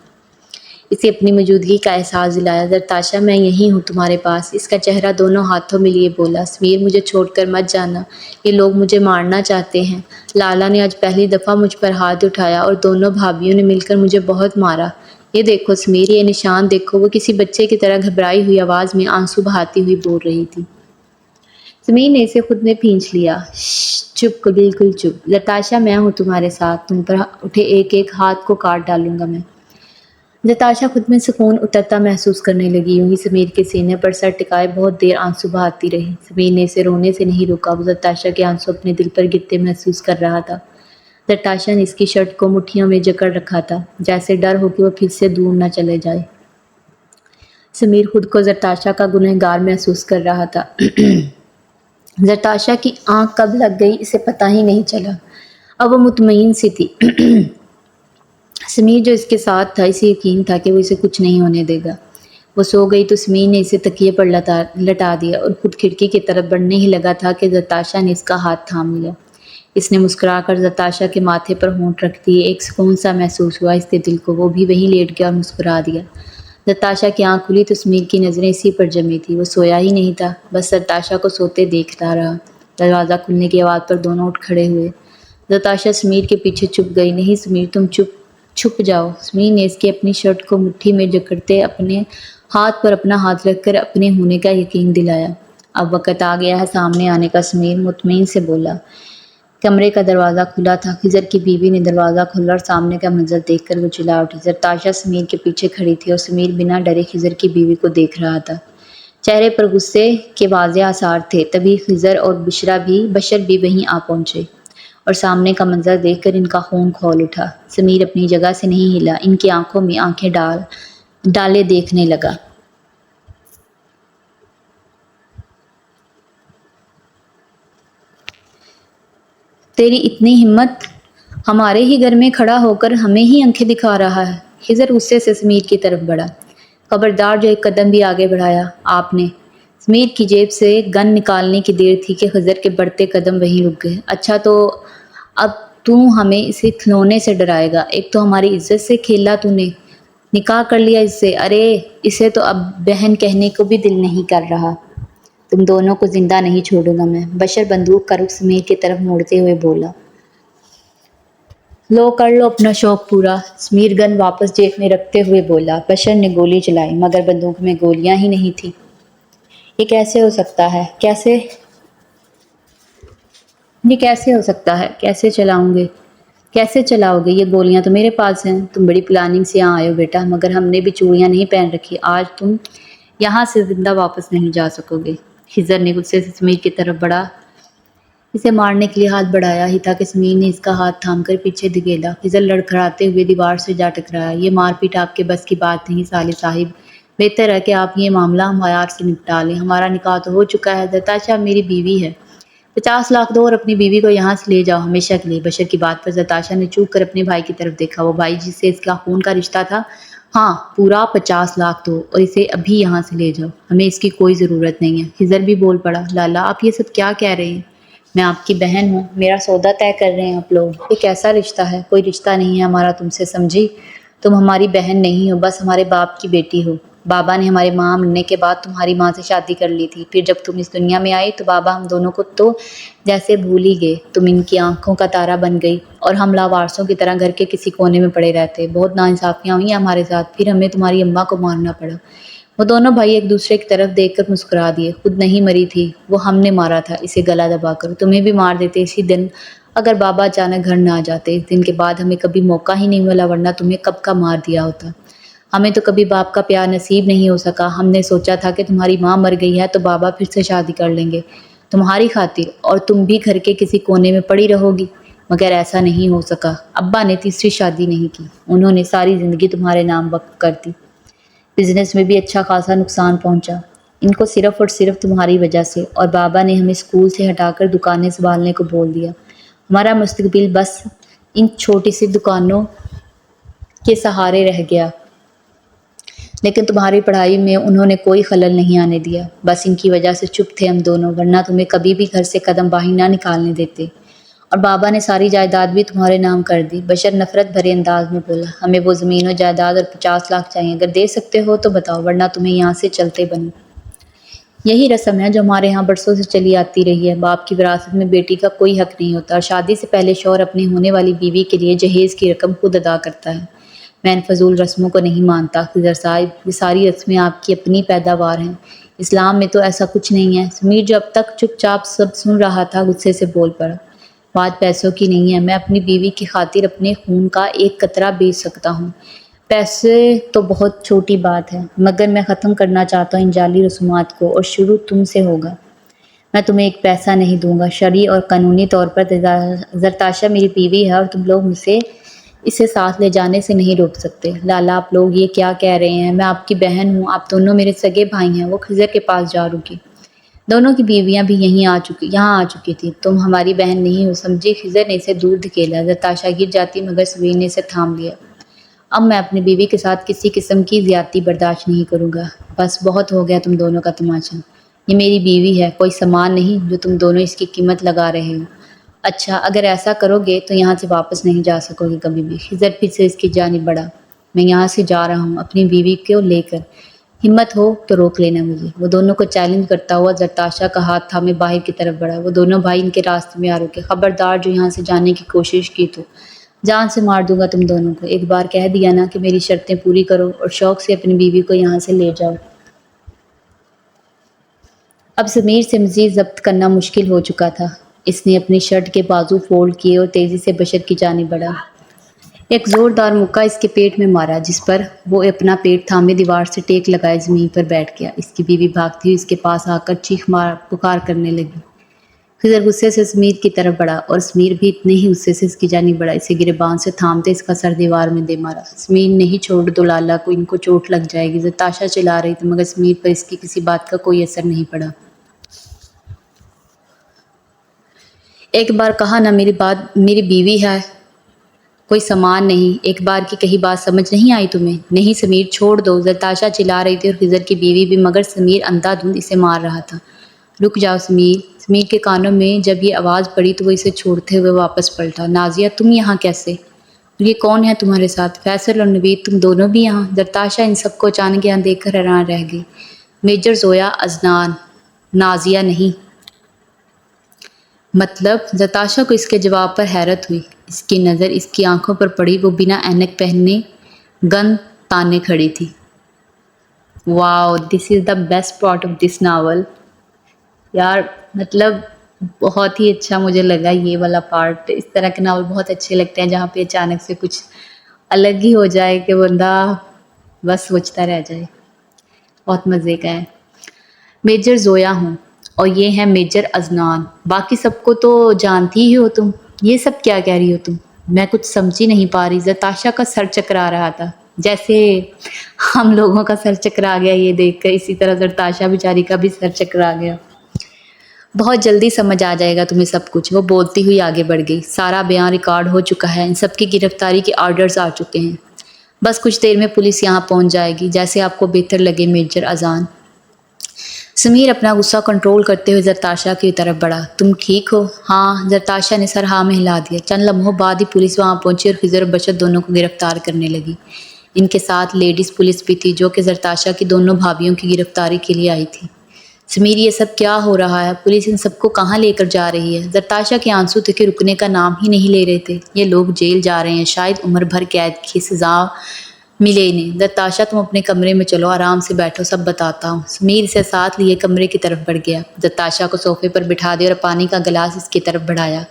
S1: اسے اپنی موجودگی کا احساس دلایا۔ زرتاشا میں یہیں ہوں تمہارے پاس، اس کا چہرہ دونوں ہاتھوں میں لیے بولا۔ سمیر مجھے چھوڑ کر مت جانا، یہ لوگ مجھے مارنا چاہتے ہیں۔ لالا نے آج پہلی دفعہ مجھ پر ہاتھ اٹھایا اور دونوں بھابھیوں نے مل کر مجھے بہت مارا۔ یہ دیکھو سمیر، یہ نشان دیکھو۔ وہ کسی بچے کی طرح گھبرائی ہوئی آواز میں آنسو بہاتی ہوئی بول رہی تھی۔ سمیر نے اسے خود میں کھینچ لیا۔ چپ، بالکل چپ۔ زرتاشا میں ہوں تمہارے ساتھ، تم پر اٹھے ایک ایک ہاتھ کو کاٹ ڈالوں گا میں۔ زرتاشا خود میں سکون اترتا محسوس کرنے لگی، یوں ہی سمیر کے سینے پر سر ٹکائے بہت دیر آنسو بہاتی رہی۔ سمیر نے اسے رونے سے نہیں روکا، وہ زرتاشا کے آنسو اپنے دل پر گرتے محسوس کر رہا تھا۔ زرتاشا نے اس کی شرٹ کو مٹھیوں میں جکڑ رکھا تھا، جیسے ڈر ہو کہ وہ پھر سے دور نہ چلے جائے۔ سمیر خود کو زرتاشا کا گنہگار محسوس کر رہا تھا۔ زرتاشا کی آنکھ کب لگ گئی اسے پتہ ہی نہیں چلا۔ اب وہ مطمئن سی تھی۔ سمیر جو اس کے ساتھ تھا، اسے یقین تھا کہ وہ اسے کچھ نہیں ہونے دے گا۔ وہ سو گئی تو سمیر نے اسے تکیے پر لٹا دیا اور خود کھڑکی کی طرف بڑھنے ہی لگا تھا کہ زرتاشا نے اس کا ہاتھ تھام لیا۔ اس نے مسکرا کر زرتاشا کے ماتھے پر ہونٹ رکھ دیے۔ ایک سکون سا محسوس ہوا اس کے دل کو، وہ بھی وہیں لیٹ گیا اور مسکرا دیا۔ زرتاشا کی آنکھ کھلی تو سمیر کی نظریں اسی پر جمی تھی۔ وہ سویا ہی نہیں تھا، بس زرتاشا کو سوتے دیکھتا رہا۔ دروازہ کھلنے کی آواز پر دونوں اٹھ کھڑے ہوئے۔ زرتاشا سمیر کے پیچھے چھپ گئی۔ نہیں سمیر، تم چھپ جاؤ۔ سمیر نے اس کی اپنی شرٹ کو مٹھی میں جکڑتے اپنے ہاتھ پر اپنا ہاتھ رکھ کر اپنے ہونے کا یقین دلایا۔ اب وقت آ گیا ہے سامنے آنے کا، سمیر مطمئن سے بولا۔ کمرے کا دروازہ کھلا تھا۔ خضر کی بیوی نے دروازہ کھولا اور سامنے کا منظر دیکھ کر وہ چلا اٹھی۔ زرتاشا سمیر کے پیچھے کھڑی تھی اور سمیر بنا ڈرے خضر کی بیوی کو دیکھ رہا تھا۔ چہرے پر غصے کے واضح آثار تھے۔ تبھی خضر اور بشر بھی وہیں آ پہنچے اور سامنے کا منظر دیکھ کر ان کا خون کھول اٹھا۔ سمیر اپنی جگہ سے نہیں ہلا، ان کی آنکھوں میں آنکھیں ڈالے دیکھنے لگا۔ تیری اتنی ہمت، ہمارے ہی گھر میں کھڑا ہو کر ہمیں ہی آنکھیں دکھا رہا ہے۔ خضر غصے سے سمیر کی طرف بڑھا۔ خبردار جو ایک قدم بھی آگے بڑھایا آپ نے۔ سمیر کی جیب سے گن نکالنے کی دیر تھی کہ خضر کے بڑھتے قدم وہیں رک گئے۔ اچھا تو اب تو ہمیں اسے کھلونے سے ڈرائے گا؟ ایک تو ہماری عزت سے کھیلا تو نے، نکاح کر لیا اس سے۔ ارے اسے تو اب بہن کہنے کو بھی دل نہیں کر رہا۔ تم دونوں کو زندہ نہیں چھوڑوں گا میں۔ بشر بندوق کا رخ سمیر کی طرف موڑتے ہوئے بولا۔ لو کر لو اپنا شوق پورا، سمیر گن واپس جیب میں رکھتے ہوئے بولا۔ بشر نے گولی چلائی مگر بندوق میں گولیاں ہی نہیں تھیں۔ یہ کیسے ہو سکتا ہے؟ کیسے چلاؤ گے؟ یہ گولیاں تو میرے پاس ہیں۔ تم بڑی پلاننگ سے یہاں آئے ہو بیٹا، مگر ہم نے بھی چوڑیاں نہیں پہن رکھی، آج تم یہاں سے زندہ واپس نہیں جا سکو گے۔ خضر نے غصے سے سمیر کی طرف بڑھا، اسے مارنے کے لیے ہاتھ بڑھایا ہی تھا کہ سمیر نے اس کا ہاتھ تھام کر پیچھے دھکیلا۔ خضر لڑکھڑاتے ہوئے دیوار سے جا ٹکرایا۔ یہ مار پیٹ آپ کے بس کی بات نہیں صالح صاحب، بہتر ہے کہ آپ یہ معاملہ ہمارے سے نپٹا لیں۔ ہمارا نکاح تو ہو چکا ہے، زرتاشا میری بیوی ہے۔ 50 لاکھ دو اور اپنی بیوی کو یہاں سے لے جاؤ ہمیشہ کے لیے۔ بشر کی بات پر زرتاشا نے چوک کر اپنے بھائی کی طرف دیکھا۔ وہ بھائی جس سے اس کا خون کا رشتہ تھا ہاں پورا 50 لاکھ دو اور اسے ابھی یہاں سے لے جاؤ، ہمیں اس کی کوئی ضرورت نہیں ہے۔ خضر بھی بول پڑا، لالا آپ یہ سب کیا کہہ رہے ہیں؟ میں آپ کی بہن ہوں، میرا سودا طے کر رہے ہیں آپ لوگ، یہ کیسا رشتہ ہے؟ کوئی رشتہ نہیں ہے ہمارا تم سے، سمجھی؟ تم ہماری بہن نہیں ہو، بس ہمارے باپ کی بیٹی ہو۔ بابا نے ہمارے ماں مرنے کے بعد تمہاری ماں سے شادی کر لی تھی، پھر جب تم اس دنیا میں آئی تو بابا ہم دونوں کو تو جیسے بھول ہی گئے، تم ان کی آنکھوں کا تارا بن گئی اور ہم لاوارثوں کی طرح گھر کے کسی کونے میں پڑے رہتے۔ بہت ناانصافیاں ہوئیں ہمارے ساتھ، پھر ہمیں تمہاری اماں کو مارنا پڑا۔ وہ دونوں بھائی ایک دوسرے کی طرف دیکھ کر مسکرا دیے۔ خود نہیں مری تھی وہ، ہم نے مارا تھا اسے گلا دبا کر، تمہیں بھی مار دیتے اسی دن اگر بابا اچانک گھر نہ آ جاتے۔ اس دن کے بعد ہمیں کبھی موقع ہی نہیں ملا، ورنہ تمہیں کب کا مار دیا ہوتا۔ ہمیں تو کبھی باپ کا پیار نصیب نہیں ہو سکا۔ ہم نے سوچا تھا کہ تمہاری ماں مر گئی ہے تو بابا پھر سے شادی کر لیں گے تمہاری خاطر، اور تم بھی گھر کے کسی کونے میں پڑی رہو گی، مگر ایسا نہیں ہو سکا۔ ابا نے تیسری شادی نہیں کی، انہوں نے ساری زندگی تمہارے نام وقف کر دی۔ بزنس میں بھی اچھا خاصا نقصان پہنچا ان کو، صرف اور صرف تمہاری وجہ سے، اور بابا نے ہمیں اسکول سے ہٹا کر دکانیں سنبھالنے کو بول دیا۔ ہمارا مستقبل بس ان چھوٹی سی دکانوں کے سہارے رہ گیا، لیکن تمہاری پڑھائی میں انہوں نے کوئی خلل نہیں آنے دیا۔ بس ان کی وجہ سے چپ تھے ہم دونوں، ورنہ تمہیں کبھی بھی گھر سے قدم باہر نہ نکالنے دیتے۔ اور بابا نے ساری جائیداد بھی تمہارے نام کر دی۔ بشر نفرت بھرے انداز میں بولا، ہمیں وہ زمین و جائیداد اور 50 لاکھ چاہیے، اگر دے سکتے ہو تو بتاؤ، ورنہ تمہیں یہاں سے چلتے بنو۔ یہی رسم ہے جو ہمارے ہاں برسوں سے چلی آتی رہی ہے۔ باپ کی وراثت میں بیٹی کا کوئی حق نہیں ہوتا، اور شادی سے پہلے شوہر اپنی ہونے والی بیوی کے لیے جہیز کی رقم خود ادا کرتا ہے۔ میں ان فضول رسموں کو نہیں مانتا خضر صاحب، یہ ساری رسمیں آپ کی اپنی پیداوار ہیں، اسلام میں تو ایسا کچھ نہیں ہے۔ سمیر جو اب تک چپ چاپ سب سن رہا تھا غصے سے بول پڑا، بات پیسوں کی نہیں ہے، میں اپنی بیوی کی خاطر اپنے خون کا ایک قطرہ بیچ سکتا ہوں۔ پیسے تو بہت چھوٹی بات ہے، مگر میں ختم کرنا چاہتا ہوں ان جعلی رسومات کو، اور شروع تم سے ہوگا۔ میں تمہیں ایک پیسہ نہیں دوں گا، شرعی اور قانونی طور پر زرتاشا میری بیوی ہے، اور تم لوگ مجھے اسے ساتھ لے جانے سے نہیں روک سکتے۔ لالا آپ لوگ یہ کیا کہہ رہے ہیں؟ میں آپ کی بہن ہوں، آپ دونوں میرے سگے بھائی ہیں۔ وہ خضر کے پاس جا رکی، دونوں کی بیویاں بھی یہاں آ چکی تھی۔ تم ہماری بہن نہیں ہو، سمجھی؟ خضر نے اسے دور دھکیلا، زرتاشا گر جاتی مگر سمیر نے اسے تھام لیا۔ اب میں اپنی بیوی کے ساتھ کسی قسم کی زیادتی برداشت نہیں کروں گا، بس بہت ہو گیا تم دونوں کا تماشا۔ یہ میری بیوی ہے، کوئی سامان نہیں جو تم دونوں اس کی قیمت لگا رہے ہو۔ اچھا اگر ایسا کرو گے تو یہاں سے واپس نہیں جا سکو گے کبھی بھی۔ خضر پھر سے اس کی جانب بڑھا، میں یہاں سے جا رہا ہوں اپنی بیوی کو لے کر، ہمت ہو تو روک لینا مجھے۔ وہ دونوں کو چیلنج کرتا ہوا زرتاشا کا ہاتھ تھامے باہر کی طرف بڑھا۔ وہ دونوں بھائی ان کے راستے میں آ رکے۔ خبردار جو یہاں سے جانے کی کوشش کی تو جان سے مار دوں گا تم دونوں کو۔ ایک بار کہہ دیا نا کہ میری شرطیں پوری کرو اور شوق سے اپنی بیوی کو یہاں سے لے جاؤ۔ اب سمیر سے مزید ضبط کرنا مشکل ہو چکا تھا۔ اس نے اپنی شرٹ کے بازو فولڈ کیے اور تیزی سے بشر کی جانب بڑھا، ایک زوردار مکہ اس کے پیٹ میں مارا، جس پر وہ اپنا پیٹ تھامے دیوار سے ٹیک لگائے زمین پر بیٹھ گیا۔ اس کی بیوی بھاگتی ہوئی اس کے پاس آ کر چیخ پکار کرنے لگی۔ خضر غصے سے سمیر کی طرف بڑھا، اور سمیر بھی اتنے ہی غصے سے اس کی جانب بڑھا۔ اسے گریبان سے تھامتے اس کا سر دیوار میں دے مارا۔ سمیر نہیں چھوڑ دو لالا کو، ان کو چوٹ لگ جائے گی۔ زرتاشا چلا رہی تھی مگر سمیر پر اس کی کسی بات کا کوئی اثر نہیں پڑا۔ ایک بار کہا نا میری بیوی ہے، کوئی سامان نہیں۔ ایک بار کی کہی بات سمجھ نہیں آئی تمہیں؟ نہیں سمیر چھوڑ دو، زرتاشا چلا رہی تھی اور خضر کی بیوی بھی، مگر سمیر اندھا دھند اسے مار رہا تھا۔ رک جاؤ سمیر۔ سمیر کے کانوں میں جب یہ آواز پڑی تو وہ اسے چھوڑتے ہوئے واپس پلٹا۔ نازیہ تم یہاں کیسے؟ اور یہ کون ہے تمہارے ساتھ؟ فیصل اور نوید تم دونوں بھی یہاں؟ زرتاشا ان سب کو اچانک یہاں دیکھ کر حیران رہ گئی۔ میجر زویا اذنان، نازیہ نہیں؟ مطلب؟ زرتاشا کو اس کے جواب پر حیرت ہوئی۔ اس کی نظر اس کی آنکھوں پر پڑی، وہ بنا اینک پہنے گن تانے کھڑی تھی۔ Wow, this is the best part of this novel. یار مطلب بہت ہی اچھا مجھے لگا یہ والا پارٹ۔ اس طرح کے ناول بہت اچھے لگتے ہیں جہاں پہ اچانک سے کچھ الگ ہی ہو جائے کہ بندہ بس سوچتا رہ جائے، بہت مزے کا ہے۔ میجر زویا ہوں اور یہ ہے میجر اذنان، باقی سب کو تو جانتی ہی ہو تم، یہ سب کیا کہہ رہی ہو تم؟ میں کچھ سمجھ ہی نہیں پا رہی۔ زرتاشا کا سر چکرا رہا تھا، جیسے ہم لوگوں کا سر چکرا گیا یہ دیکھ کر، اسی طرح زرتاشا بیچاری کا بھی سر چکرا گیا۔ بہت جلدی سمجھ آ جائے گا تمہیں سب کچھ، وہ بولتی ہوئی آگے بڑھ گئی۔ سارا بیان ریکارڈ ہو چکا ہے، ان سب کی گرفتاری کے آرڈرز آ چکے ہیں۔ بس کچھ دیر میں پولیس یہاں پہنچ جائے گی، جیسے آپ کو بہتر لگے میجر اذان۔ سمیر اپنا غصہ کنٹرول کرتے ہوئے زرتاشا کی طرف بڑھا۔ تم ٹھیک ہو؟ ہاں، زرتاشا نے سر ہاں میں ہلا دیا۔ چند لمحوں بعد ہی پولیس وہاں پہنچی اور خضر اور بشر دونوں کو گرفتار کرنے لگی۔ ان کے ساتھ لیڈیز پولیس بھی تھی جو کہ زرتاشا کی دونوں بھابھیوں کی گرفتاری کے لیے آئی تھی۔ سمیر، یہ سب کیا ہو رہا ہے؟ پولیس ان سب کو کہاں لے کر جا رہی ہے؟ زرتاشا کے آنسو تھے کہ رکنے کا نام ہی نہیں لے رہے تھے۔ یہ لوگ جیل جا رہے ہیں، شاید عمر بھر قید کی سزا ملے انہیں۔ زرتاشا، تم اپنے کمرے میں چلو، آرام سے بیٹھو، سب بتاتا ہوں۔ سمیر اسے ساتھ لیے کمرے کی طرف بڑھ گیا، زرتاشا کو صوفے پر بٹھا دیا اور پانی کا گلاس اس کی طرف بڑھایا۔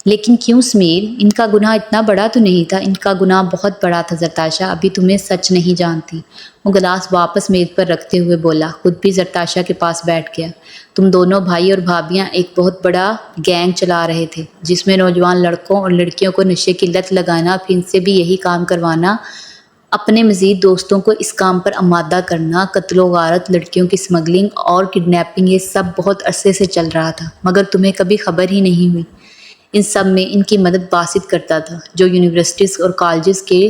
S1: لیکن کیوں سمیر؟ ان کا گناہ اتنا بڑا تو نہیں تھا۔ ان کا گناہ بہت بڑا تھا زرتاشا، ابھی تمہیں سچ نہیں جانتی۔ وہ گلاس واپس میز پر رکھتے ہوئے بولا، خود بھی زرتاشا کے پاس بیٹھ گیا۔ تم دونوں بھائی اور بھابھیاں ایک بہت بڑا گینگ چلا رہے تھے، جس میں نوجوان لڑکوں اور لڑکیوں کو نشے کی لت لگانا، پھر ان سے بھی یہی کام کروانا، اپنے مزید دوستوں کو اس کام پر آمادہ کرنا، قتل و غارت، لڑکیوں کی اسمگلنگ اور کڈنیپنگ، یہ سب بہت عرصے سے چل رہا تھا، مگر تمہیں کبھی خبر ہی نہیں ہوئی۔ ان سب میں ان کی مدد باسط کرتا تھا، جو یونیورسٹیز اور کالجز کے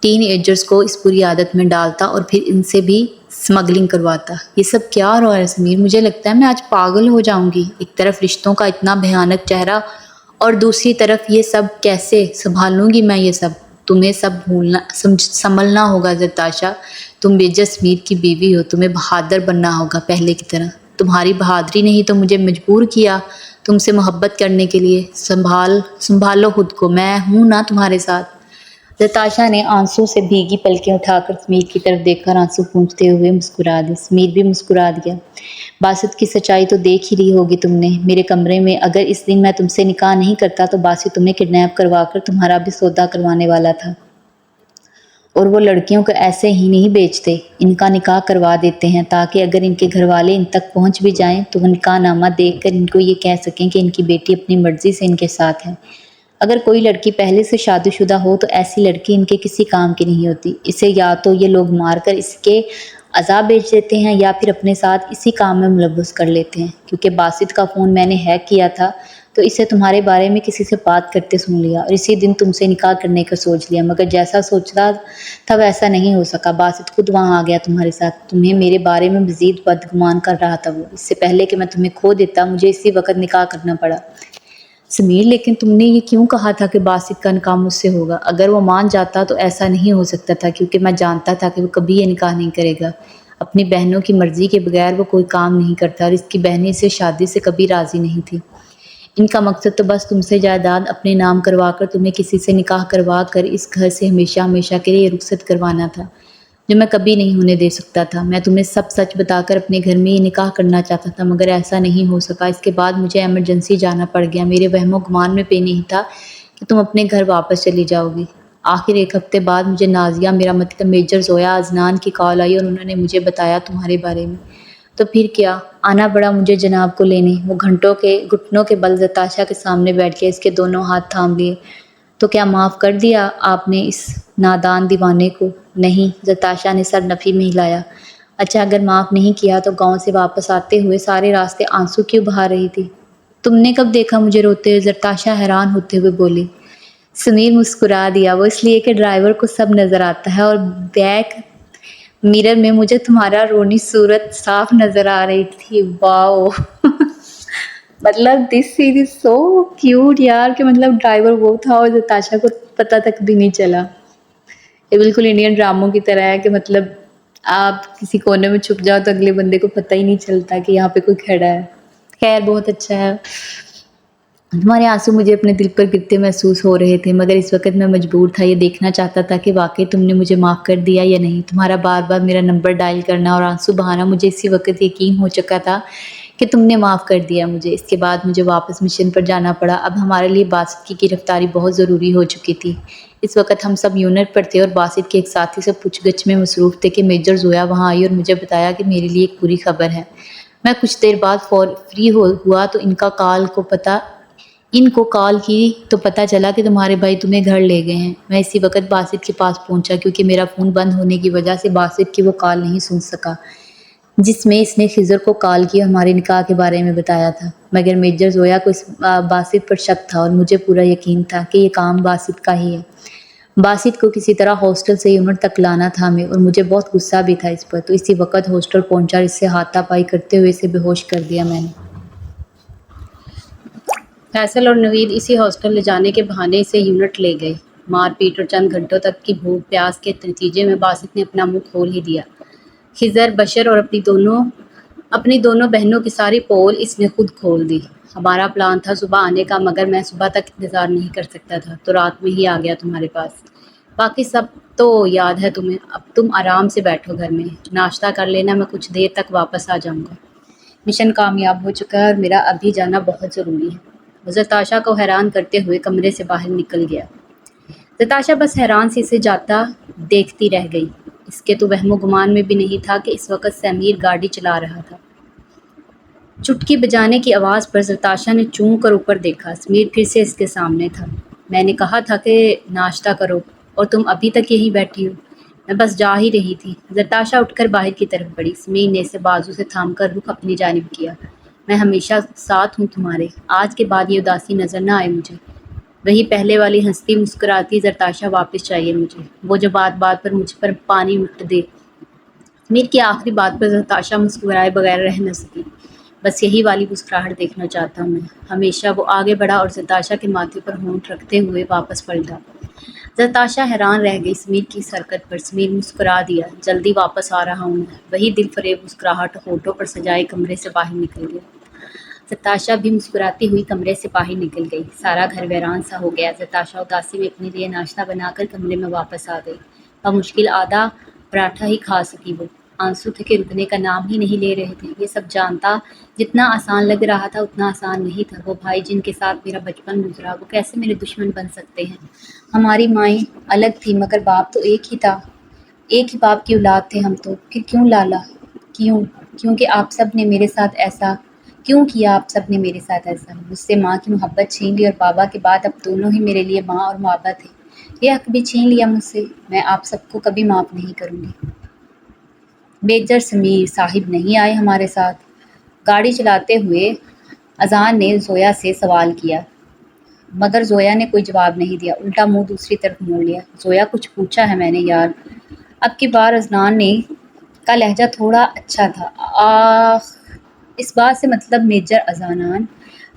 S1: ٹین ایجرز کو اس بری عادت میں ڈالتا اور پھر ان سے بھی اسمگلنگ کرواتا۔ یہ سب کیا ہو رہا ہے سمیر؟ مجھے لگتا ہے میں آج پاگل ہو جاؤں گی۔ ایک طرف رشتوں کا اتنا بھیانک چہرہ اور دوسری طرف یہ سب، کیسے سنبھالوں گی میں یہ سب؟ تمہیں سب سنبھلنا ہوگا زرتاشا، تم میجر سمیر کی بیوی ہو، تمہیں بہادر بننا ہوگا پہلے کی طرح۔ تمہاری بہادری نے ہی تو مجھے مجبور کیا تم سے محبت کرنے کے لیے۔ سنبھالو خود کو، میں ہوں نا تمہارے ساتھ۔ زرتاشا نے آنسو سے بھیگی پلکیں اٹھا کر سمیر کی طرف دیکھا اور آنسو پونچھتے ہوئے مسکرا دی۔ سمیر بھی مسکرا دیا۔ باسط کی سچائی تو دیکھ ہی لی ہوگی تم نے میرے کمرے میں۔ اگر اس دن میں تم سے نکاح نہیں کرتا تو باسط تمہیں کڈنیپ کروا کر تمہارا بھی سودا کروانے والا تھا، اور وہ لڑکیوں کو ایسے ہی نہیں بیچتے، ان کا نکاح کروا دیتے ہیں تاکہ اگر ان کے گھر والے ان تک پہنچ بھی جائیں تو وہ نکاح نامہ دیکھ کر ان کو یہ کہہ سکیں کہ ان کی بیٹی اپنی مرضی سے ان کے ساتھ ہے۔ اگر کوئی لڑکی پہلے سے شادی شدہ ہو تو ایسی لڑکی ان کے کسی کام کی نہیں ہوتی۔ اسے یا تو یہ لوگ مار کر اس کے عذاب بیچ دیتے ہیں یا پھر اپنے ساتھ اسی کام میں ملوث کر لیتے ہیں۔ کیونکہ باسط کا فون میں نے ہیک کیا تھا تو اسے تمہارے بارے میں کسی سے بات کرتے سن لیا اور اسی دن تم سے نکاح کرنے کا سوچ لیا، مگر جیسا سوچا تھا ویسا نہیں ہو سکا۔ باسط خود وہاں آ گیا تمہارے ساتھ، تمہیں میرے بارے میں مزید بدگمان کر رہا تھا وہ۔ اس سے پہلے کہ میں تمہیں کھو دیتا مجھے اسی وقت نکاح کرنا پڑا۔ سمیر، لیکن تم نے یہ کیوں کہا تھا کہ باسط کا نکاح مجھ سے ہوگا؟ اگر وہ مان جاتا تو ایسا نہیں ہو سکتا تھا، کیونکہ میں جانتا تھا کہ وہ کبھی یہ نکاح نہیں کرے گا۔ اپنی بہنوں کی مرضی کے بغیر وہ کوئی کام نہیں کرتا اور اس کی بہنیں اسے شادی سے کبھی راضی نہیں تھی۔ ان کا مقصد تو بس تم سے جائیداد اپنے نام کروا کر تمہیں کسی سے نکاح کروا کر اس گھر سے ہمیشہ ہمیشہ کے لیے رخصت کروانا تھا، جو میں کبھی نہیں ہونے دے سکتا تھا۔ میں تمہیں سب سچ بتا کر اپنے گھر میں یہ نکاح کرنا چاہتا تھا، مگر ایسا نہیں ہو سکا۔ اس کے بعد مجھے ایمرجنسی جانا پڑ گیا۔ میرے وہم و گمان میں بھی نہیں تھا کہ تم اپنے گھر واپس چلی جاؤ گی۔ آخر ایک ہفتے بعد مجھے نازیہ، میرا مطلب میجر زویا اذنان کی کال آئی اور انہوں نے مجھے بتایا تمہارے بارے میں۔ تو پھر کیا؟ آنا پڑا مجھے جناب کو لینے۔ وہ گھٹنوں کے بل زرتاشا کے سامنے بیٹھ گیا، اس کے دونوں ہاتھ تھام لیے۔ تو کیا معاف کر دیا آپ نے اس نادان دیوانے کو؟ نہیں، زرتاشا نے سر نفی میں ہلایا۔ اچھا، اگر معاف نہیں کیا تو گاؤں سے واپس آتے ہوئے سارے راستے آنسو کیوں بہا رہی تھی؟ تم نے کب دیکھا مجھے روتے ہوئے؟ زرتاشا حیران ہوتے ہوئے بولی۔ سمیر مسکرا دیا۔ وہ اس لیے کہ ڈرائیور کو سب نظر آتا ہے اور بیک میرر میں مجھے تمہارا رونی صورت صاف نظر آ رہی تھی۔ واو مطلب دس سین از سو کیوٹ یار، کہ مطلب ڈرائیور وہ تھا اور زرتاشا کو پتہ تک بھی نہیں چلا۔ یہ بالکل انڈین ڈراموں کی طرح ہے کہ مطلب آپ کسی کونے میں چھپ جاؤ تو اگلے بندے کو پتہ ہی نہیں چلتا کہ یہاں پہ کوئی کھڑا ہے۔ خیر، بہت اچھا ہے۔ تمہارے آنسو مجھے اپنے دل پر گرتے محسوس ہو رہے تھے، مگر اس وقت میں مجبور تھا، یہ دیکھنا چاہتا تھا کہ واقعی تم نے مجھے معاف کر دیا یا نہیں۔ تمہارا بار بار میرا نمبر ڈائل کرنا اور آنسو بہانا، مجھے اسی وقت یقین ہو چکا تھا کہ تم نے معاف کر دیا مجھے۔ اس کے بعد مجھے واپس مشن پر جانا پڑا۔ اب ہمارے لیے باسط کی گرفتاری بہت ضروری ہو چکی تھی۔ اس وقت ہم سب یونٹ پر تھے اور باسط کے ایک ساتھی سے پوچھ گچھ میں مصروف تھے کہ میجر زویا وہاں آئی اور مجھے بتایا کہ میرے لیے ایک بری خبر ہے۔ میں کچھ دیر بعد فری ہوا تو ان کو کال کی تو پتہ چلا کہ تمہارے بھائی تمہیں گھر لے گئے ہیں۔ میں اسی وقت باسط کے پاس پہنچا، کیونکہ میرا فون بند ہونے کی وجہ سے باسط کی وہ کال نہیں سن سکا جس میں اس نے خضر کو کال کی اور ہمارے نکاح کے بارے میں بتایا تھا۔ مگر میجر زویا کو اس باسط پر شک تھا اور مجھے پورا یقین تھا کہ یہ کام باسط کا ہی ہے۔ باسط کو کسی طرح ہاسٹل سے یونٹ تک لانا تھا ہمیں، اور مجھے بہت غصہ بھی تھا اس پر، تو اسی وقت ہاسٹل پہنچا اور اس سے ہاتھا پائی کرتے ہوئے اسے بے ہوش کر دیا میں نے۔
S2: فیصل اور نوید اسی ہاسٹل لے جانے کے بہانے اسے یونٹ لے گئے۔ مار پیٹ اور چند گھنٹوں تک کی بھوک پیاس کے نتیجے میں باسط نے اپنا منہ کھول ہی دیا۔ خضر، بشر اور اپنی دونوں بہنوں کی ساری پول اس نے خود کھول دی۔ ہمارا پلان تھا صبح آنے کا، مگر میں صبح تک انتظار نہیں کر سکتا تھا، تو رات میں ہی آ گیا تمہارے پاس۔ باقی سب تو یاد ہے تمہیں۔ اب تم آرام سے بیٹھو گھر میں، ناشتہ کر لینا، میں کچھ دیر تک واپس آ جاؤں گا۔
S1: مشن کامیاب ہو چکا ہے اور میرا ابھی جانا بہت ضروری ہے۔
S2: وہ زتاشا کو حیران کرتے ہوئے کمرے سے باہر نکل گیا۔ زتاشا بس حیران سی اسے جاتا دیکھتی رہ گئی۔ اس کے تو وہم و گمان میں بھی نہیں تھا کہ اس وقت سمیر گاڑی چلا رہا تھا۔ چٹکی بجانے کی آواز پر زتاشا نے چونک کر اوپر دیکھا۔ سمیر پھر سے اس کے سامنے تھا۔ میں نے کہا تھا کہ ناشتہ کرو، اور تم ابھی تک یہیں بیٹھی ہو۔ میں بس جا ہی رہی تھی۔ زتاشا اٹھ کر باہر کی طرف بڑھی۔ سمیر نے اسے بازو سے تھام کر رخ اپنی جانب کیا۔ میں ہمیشہ ساتھ ہوں تمہارے، آج کے بعد یہ اداسی نظر نہ آئے مجھے۔ وہی پہلے والی ہنستی مسکراتی زتاشا واپس چاہیے مجھے، وہ جو بات بات پر مجھ پر پانی اٹھ دے۔ سمیر کی آخری بات پر زتاشا مسکرائے بغیر رہ نہ سکی۔ بس یہی والی مسکراہٹ دیکھنا چاہتا ہوں میں۔ ہمیشہ وہ آگے بڑھا اور زتاشا کے ماتھے پر ہونٹ رکھتے ہوئے واپس پلٹا۔ زتاشا حیران رہ گئی سمیر کی اس حرکت پر۔ سمیر مسکرا دیا۔ جلدی واپس آ رہا ہوں میں۔ وہی دل فریب مسکراہٹ ہونٹوں پر سجائے کمرے سے باہر نکل گیا۔ زتاشا بھی مسکراتی ہوئی کمرے سے باہر نکل گئی۔ سارا گھر ویران سا ہو گیا۔ زتاشا اداسی میں اپنے لیے ناشتہ بنا کر کمرے میں واپس آ گئی۔ بمشکل آدھا پراٹھا ہی کھا سکی وہ۔ آنسو تھے کہ رکنے کا نام ہی نہیں لے رہے تھے۔ یہ سب جانتا، جتنا آسان لگ رہا تھا اتنا آسان نہیں تھا۔ وہ بھائی جن کے ساتھ میرا بچپن گزرا، وہ کیسے میرے دشمن بن سکتے ہیں؟
S1: ہماری مائیں الگ تھیں مگر باپ تو ایک ہی تھا۔ ایک ہی باپ کی اولاد تھے ہم تو۔ پھر کیوں لالا؟ کیونکہ آپ سب نے میرے ساتھ ایسا کیوں کیا؟ آپ سب نے میرے ساتھ ایسا مجھ سے ماں کی محبت چھین لی، اور بابا کے بعد اب دونوں ہی میرے لیے ماں اور بابا تھے۔ یہ حق بھی چھین لیا مجھ سے۔ میں آپ سب کو کبھی معاف نہیں کروں گی۔ میجر سمیر صاحب نہیں آئے ہمارے ساتھ؟ گاڑی چلاتے ہوئے اذان نے زویا سے سوال کیا، مگر زویا نے کوئی جواب نہیں دیا، الٹا منہ دوسری طرف موڑ لیا۔ زویا کچھ پوچھا ہے میں نے یار؟ اب کی بار اذان نے کا لہجہ تھوڑا اچھا تھا۔ آخ، اس بات سے مطلب میجر اذانان؟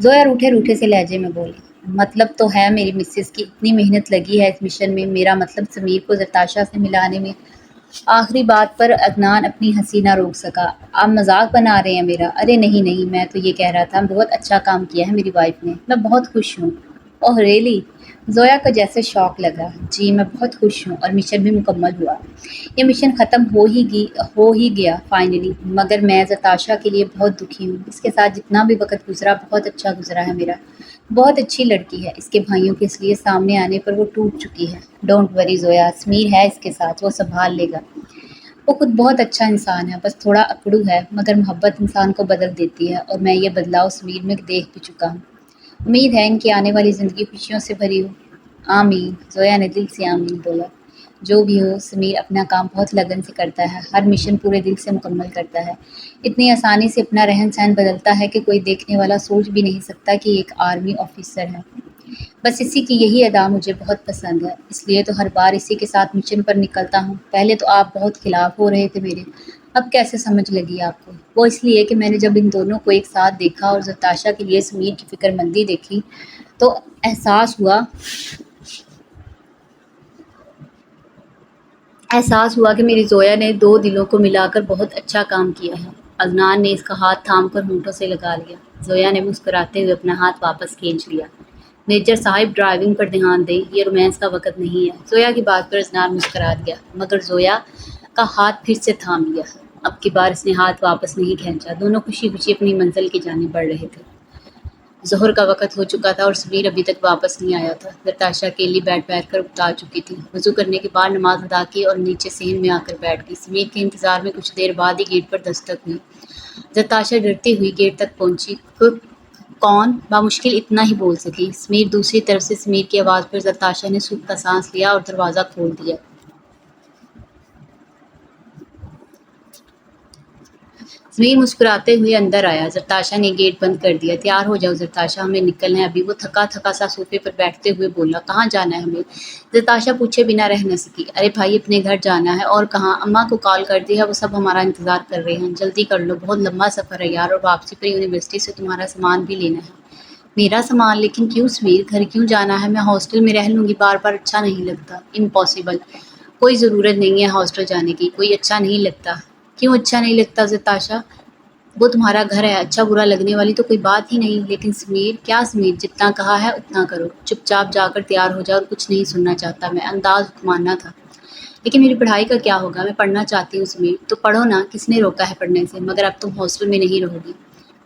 S1: زویا روٹھے روٹھے سے لہجے میں بولی۔ مطلب تو ہے میری مسز کی اتنی محنت لگی ہے اس مشن میں، میرا مطلب سمیر کو زتاشا سے ملانے میں۔ آخری بات پر عدنان اپنی ہنسی نہ روک سکا۔ آپ مذاق بنا رہے ہیں میرا؟ ارے نہیں، میں تو یہ کہہ رہا تھا بہت اچھا کام کیا ہے میری وائف نے، میں بہت خوش ہوں۔ اوہ ریئلی؟ زویا کو جیسے شوق لگا۔ جی میں بہت خوش ہوں، اور مشن بھی مکمل ہوا۔ یہ مشن ختم ہو ہی گیا فائنلی، مگر میں زتاشا کے لیے بہت دکھی ہوں۔ اس کے ساتھ جتنا بھی وقت گزرا بہت اچھا گزرا ہے میرا۔ بہت اچھی لڑکی ہے۔ اس کے بھائیوں کے اس لیے سامنے آنے پر وہ ٹوٹ چکی ہے۔ ڈونٹ وری زویا، سمیر ہے اس کے ساتھ، وہ سنبھال لے گا۔ وہ خود بہت اچھا انسان ہے، بس تھوڑا اکڑو ہے، مگر محبت انسان کو بدل دیتی ہے، اور میں یہ بدلاؤ سمیر میں دیکھ بھی چکا ہوں۔ امید ہے ان کی آنے والی زندگی خوشیوں سے بھری ہو۔ آمین، زویا نے دل سے آمین بولا۔ جو بھی ہو، سمیر اپنا کام بہت لگن سے کرتا ہے، ہر مشن پورے دل سے مکمل کرتا ہے، اتنی آسانی سے اپنا رہن سہن بدلتا ہے کہ کوئی دیکھنے والا سوچ بھی نہیں سکتا کہ یہ ایک آرمی آفیسر ہے۔ بس اسی کی یہی ادا مجھے بہت پسند ہے، اس لیے تو ہر بار اسی کے ساتھ مشن پر نکلتا ہوں۔ پہلے تو آپ بہت خلاف ہو رہے تھے میرے، اب کیسے سمجھ لگی آپ کو؟ وہ اس لیے کہ میں نے جب ان دونوں کو ایک ساتھ دیکھا اور زتاشا کے لیے سمیر کی فکر مندی دیکھی تو احساس ہوا کہ میری زویا نے دو دلوں کو ملا کر بہت اچھا کام کیا ہے۔ عدنان نے اس کا ہاتھ تھام کر ہونٹوں سے لگا لیا۔ زویا نے مسکراتے ہوئے اپنا ہاتھ واپس کھینچ لیا۔ میجر صاحب ڈرائیونگ پر دھیان دیں، یہ رومانس کا وقت نہیں ہے۔ زویا کی بات پر عدنان مسکرا دیا، مگر زویا کا ہاتھ پھر سے تھام لیا۔ اب کی بار اس نے ہاتھ واپس نہیں کھینچا۔ دونوں خوشی خوشی اپنی منزل کی جانب بڑھ رہے تھے۔ ظہر کا وقت ہو چکا تھا اور سمیر ابھی تک واپس نہیں آیا تھا۔ زتاشا اکیلی بیٹھ کر اکتا چکی تھی۔ وضو کرنے کے بعد نماز ادا کی اور نیچے صحن میں آ کر بیٹھ گئی۔ سمیر کے انتظار میں کچھ دیر بعد ہی گیٹ پر دستک ہوئی۔ زتاشا ڈرتی ہوئی گیٹ تک پہنچی۔ کون؟ بمشکل اتنا ہی بول سکی۔ سمیر دوسری طرف سے۔ سمیر کی آواز پر زتاشا نے سکھ کا سانس لیا اور دروازہ کھول دیا۔
S2: سمیر مسکراتے ہوئے اندر آیا۔ زرتاشا نے گیٹ بند کر دیا۔ تیار ہو جاؤ زرتاشا، ہمیں نکلنا ہے ابھی۔ وہ تھکا تھکا سا صوفے پر بیٹھتے ہوئے بولا۔ کہاں جانا ہے ہمیں؟ زرتاشا پوچھے بنا رہ نہ سکی۔ ارے بھائی اپنے گھر جانا ہے۔ اور کہاں؟ اماں کو کال کر دی ہے، وہ سب ہمارا انتظار کر رہے ہیں۔ جلدی کر لو، بہت لمبا سفر ہے یار، اور واپسی پر یونیورسٹی سے تمہارا سامان بھی لینا ہے۔ میرا سامان؟ لیکن کیوں سمیر؟ گھر کیوں جانا ہے؟ میں ہاسٹل میں رہ لوں گی، بار بار اچھا نہیں لگتا۔ امپاسبل، کوئی ضرورت نہیں ہے ہاسٹل جانے کی، کوئی اچھا نہیں لگتا۔ کیوں اچھا نہیں لگتا زرتاشا؟ وہ تمہارا گھر ہے، اچھا برا لگنے والی تو کوئی بات ہی نہیں۔ لیکن سمیر، کیا سمیر؟ جتنا کہا ہے اتنا کرو، چپ چاپ جا کر تیار ہو جاؤ، اور کچھ نہیں سننا چاہتا میں۔ انداز حکمانہ تھا۔ لیکن میری پڑھائی کا کیا ہوگا؟ میں پڑھنا چاہتی ہوں سمیر۔ تو پڑھو نا، کس نے روکا ہے پڑھنے سے؟ مگر اب تم ہاسٹل میں نہیں رہو گی،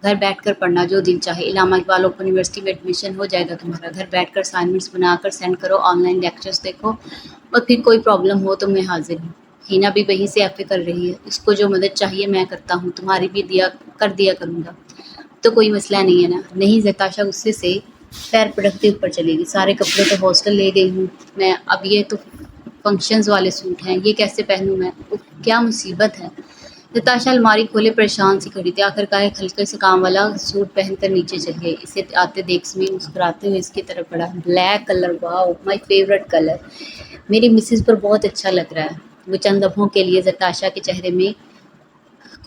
S2: گھر بیٹھ کر پڑھنا جو دل چاہے۔ علامہ اقبال اوپن یونیورسٹی میں ایڈمیشن ہو جائے گا تمہارا، گھر بیٹھ کر اسائنمنٹس بنا کر سینڈ کرو، آن لائن لیکچرز دیکھو، اور پھر کوئی پرابلم ہو تو میں حاضر ہوں۔ ہینا بھی وہیں سے ایف اے کر رہی ہے، اس کو جو مدد چاہیے میں کرتا ہوں، تمہاری بھی کر دیا کروں گا۔ تو کوئی مسئلہ نہیں ہے نا؟ نہیں، زرتاشا غصے سے پیر پٹکتے اوپر چلے گی۔ سارے کپڑے تو ہاسٹل لے گئی ہوں میں، اب یہ تو فنکشنز والے سوٹ ہیں، یہ کیسے پہنوں میں؟ اف، کیا مصیبت ہے۔ زرتاشا الماری کھولے پریشان سی کھڑی تھی، آخر کار ایک ہلکے سے کام والا سوٹ پہن کر نیچے چل گئی۔ اسے آتے دیکھ سمیر مسکراتے ہوئے اس کی طرف بڑھا۔ Black colour, wow, my favourite colour, میری مسز پر بہت اچھا لگ رہا ہے۔ وہ چند لمحوں کے لیے زرتاشا کے چہرے میں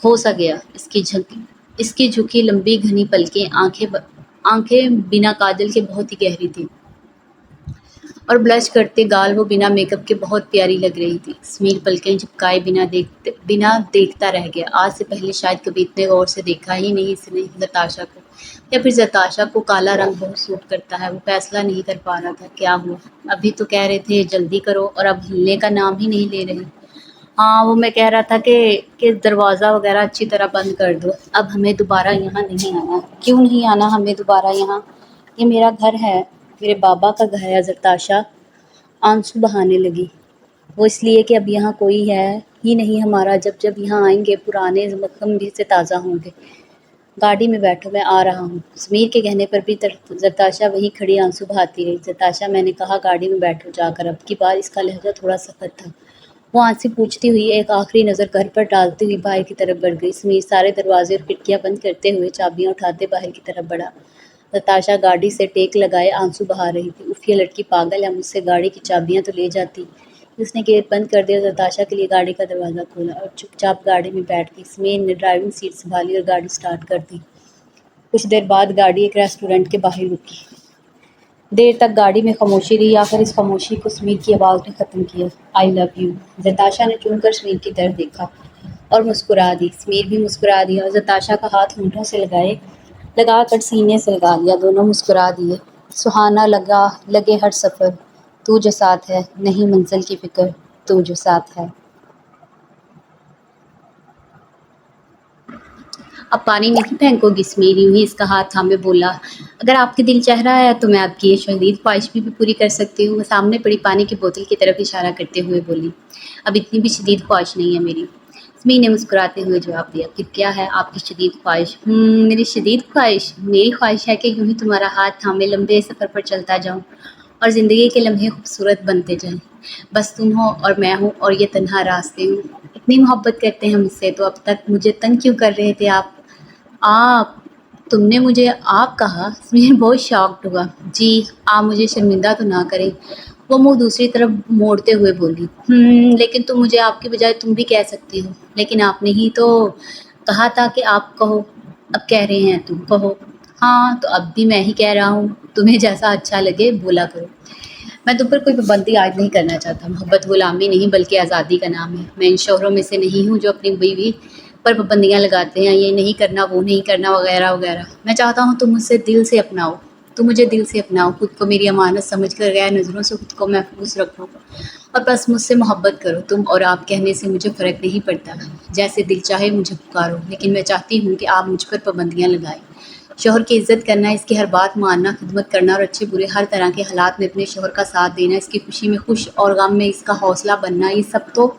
S2: کھو سا گیا۔ اس کی جھکی لمبی گھنی پلکیں، آنکھیں بنا کاجل کے بہت ہی گہری تھیں، اور بلش کرتے گال وہ بنا میک اپ کے بہت پیاری لگ رہی تھی۔ سمیر پلکیں جھپکائے بنا دیکھتا رہ گیا۔ آج سے پہلے شاید کبھی اتنے غور سے دیکھا ہی نہیں اس نے زرتاشا کو، یا پھر زرتاشا کو کالا رنگ بہت سوٹ کرتا ہے۔ وہ فیصلہ نہیں کر پا رہا تھا کیا ہوا۔ ابھی تو کہہ رہے تھے جلدی کرو، اور اب ہلنے کا نام ہی نہیں لے رہے۔ ہاں، وہ میں کہہ رہا تھا کہ دروازہ وغیرہ اچھی طرح بند کر دو، اب ہمیں دوبارہ یہاں نہیں آنا۔ کیوں نہیں آنا ہمیں دوبارہ یہاں؟ یہ میرا گھر ہے، میرے بابا کا گھر ہے۔ زرتاشا آنسو بہانے لگی۔ وہ اس لیے کہ اب یہاں کوئی ہے ہی نہیں ہمارا، جب یہاں آئیں گے پرانے زخم بھی سے تازہ ہوں گے۔ گاڑی میں بیٹھو، میں آ رہا ہوں۔ سمیر کے کہنے پر بھی زرتاشا وہیں کھڑی آنسو بہاتی رہی۔ زرتاشا، میں نے کہا گاڑی میں بیٹھو جا کر۔ اب کی بار اس کا لہجہ تھوڑا سخت تھا۔ وہ آنسیں پوچھتی ہوئی ایک آخری نظر گھر پر ڈالتی ہوئی باہر کی طرف بڑھ گئی۔ سمیر سارے دروازے اور کھڑکیاں بند کرتے ہوئے چابیاں اٹھاتے باہر کی طرف بڑھا۔ زرتاشا گاڑی سے ٹیک لگائے آنسو بہا رہی تھی۔ اف، یہ لڑکی پاگل ہے، مجھ سے گاڑی کی چابیاں تو لے جاتی۔ اس نے گیٹ بند کر دیا، زرتاشا کے لیے گاڑی کا دروازہ کھولا، اور چپ چاپ گاڑی میں بیٹھ گئی۔ سمیر نے ڈرائیونگ سیٹ سنبھالی اور گاڑی سٹارٹ کر دی۔ کچھ دیر بعد گاڑی ایک ریسٹورینٹ کے باہر رکی۔ دیر تک گاڑی میں خاموشی رہی، آخر اس خاموشی کو سمیر کی آواز نے ختم کیا۔ آئی لو یو۔ زرتاشا نے چون کر سمیر کی طرف دیکھا اور مسکرا دی۔ سمیر بھی مسکرا دیا، اور زرتاشا کا ہاتھ ہونٹوں سے لگا کر سینے سے لگا لیا۔ دونوں مسکرا دیے۔ سہانا لگے ہر سفر، تو جو ساتھ ہے، نہیں منزل کی فکر، تو جو ساتھ ہے۔ اب پانی نہیں پھینکو گی سمیر؟ یوں ہی اس کا ہاتھ تھامے بولا۔ اگر آپ کے دل چاہ رہا ہے تو میں آپ کی یہ شدید خواہش بھی پوری کر سکتی ہوں۔ وہ سامنے پڑی پانی کی بوتل کی طرف اشارہ کرتے ہوئے بولی۔ اب اتنی بھی شدید خواہش نہیں ہے میری، سمیر نے مسکراتے ہوئے جواب دیا۔ پھر کیا ہے آپ کی شدید خواہش؟ میری شدید خواہش؟ میری خواہش ہے کہ یوں ہی تمہارا ہاتھ تھامے لمبے سفر پر چلتا جاؤں، اور زندگی کے لمحے خوبصورت بنتے جائیں۔ بس تم ہو اور میں ہوں اور یہ تنہا راستے ہوں۔ اتنی محبت کرتے ہیں مجھ سے تو اب تک مجھے تنگ کیوں کر رہے تھے آپ؟ تم نے مجھے آپ کہا؟ سمیر بہت شاکڈ ہوا۔ جی، آپ مجھے شرمندہ تو نہ کریں، وہ منہ دوسری طرف موڑتے ہوئے بولی۔ لیکن تم مجھے آپ کی بجائے تم بھی کہہ سکتی ہو۔ لیکن آپ نے ہی تو کہا تھا کہ آپ کہو، اب کہہ رہے ہیں تم کہو۔ ہاں، تو اب بھی میں ہی کہہ رہا ہوں، تمہیں جیسا اچھا لگے بولا کرو۔ میں تم پر کوئی پابندی عائد نہیں کرنا چاہتا۔ محبت غلامی نہیں بلکہ آزادی کا نام ہے۔ میں ان شوہروں میں سے نہیں ہوں جو اپنی بیوی پر پابندیاں لگاتے ہیں، یہ نہیں کرنا، وہ نہیں کرنا، وغیرہ وغیرہ۔ میں چاہتا ہوں تم مجھے دل سے اپناؤ، خود کو میری امانت سمجھ کر غیر نظروں سے خود کو محفوظ رکھو، اور بس مجھ سے محبت کرو۔ تم اور آپ کہنے سے مجھے فرق نہیں پڑتا، جیسے دل چاہے مجھے پکارو، لیکن میں چاہتی ہوں کہ آپ مجھ پر پابندیاں لگائیں۔ شوہر کی عزت کرنا، اس کی ہر بات ماننا، خدمت کرنا، اور اچھے برے ہر طرح کے حالات میں اپنے شوہر کا ساتھ دینا، اس کی خوشی میں خوش اور غم میں اس کا حوصلہ بننا، یہ سب تو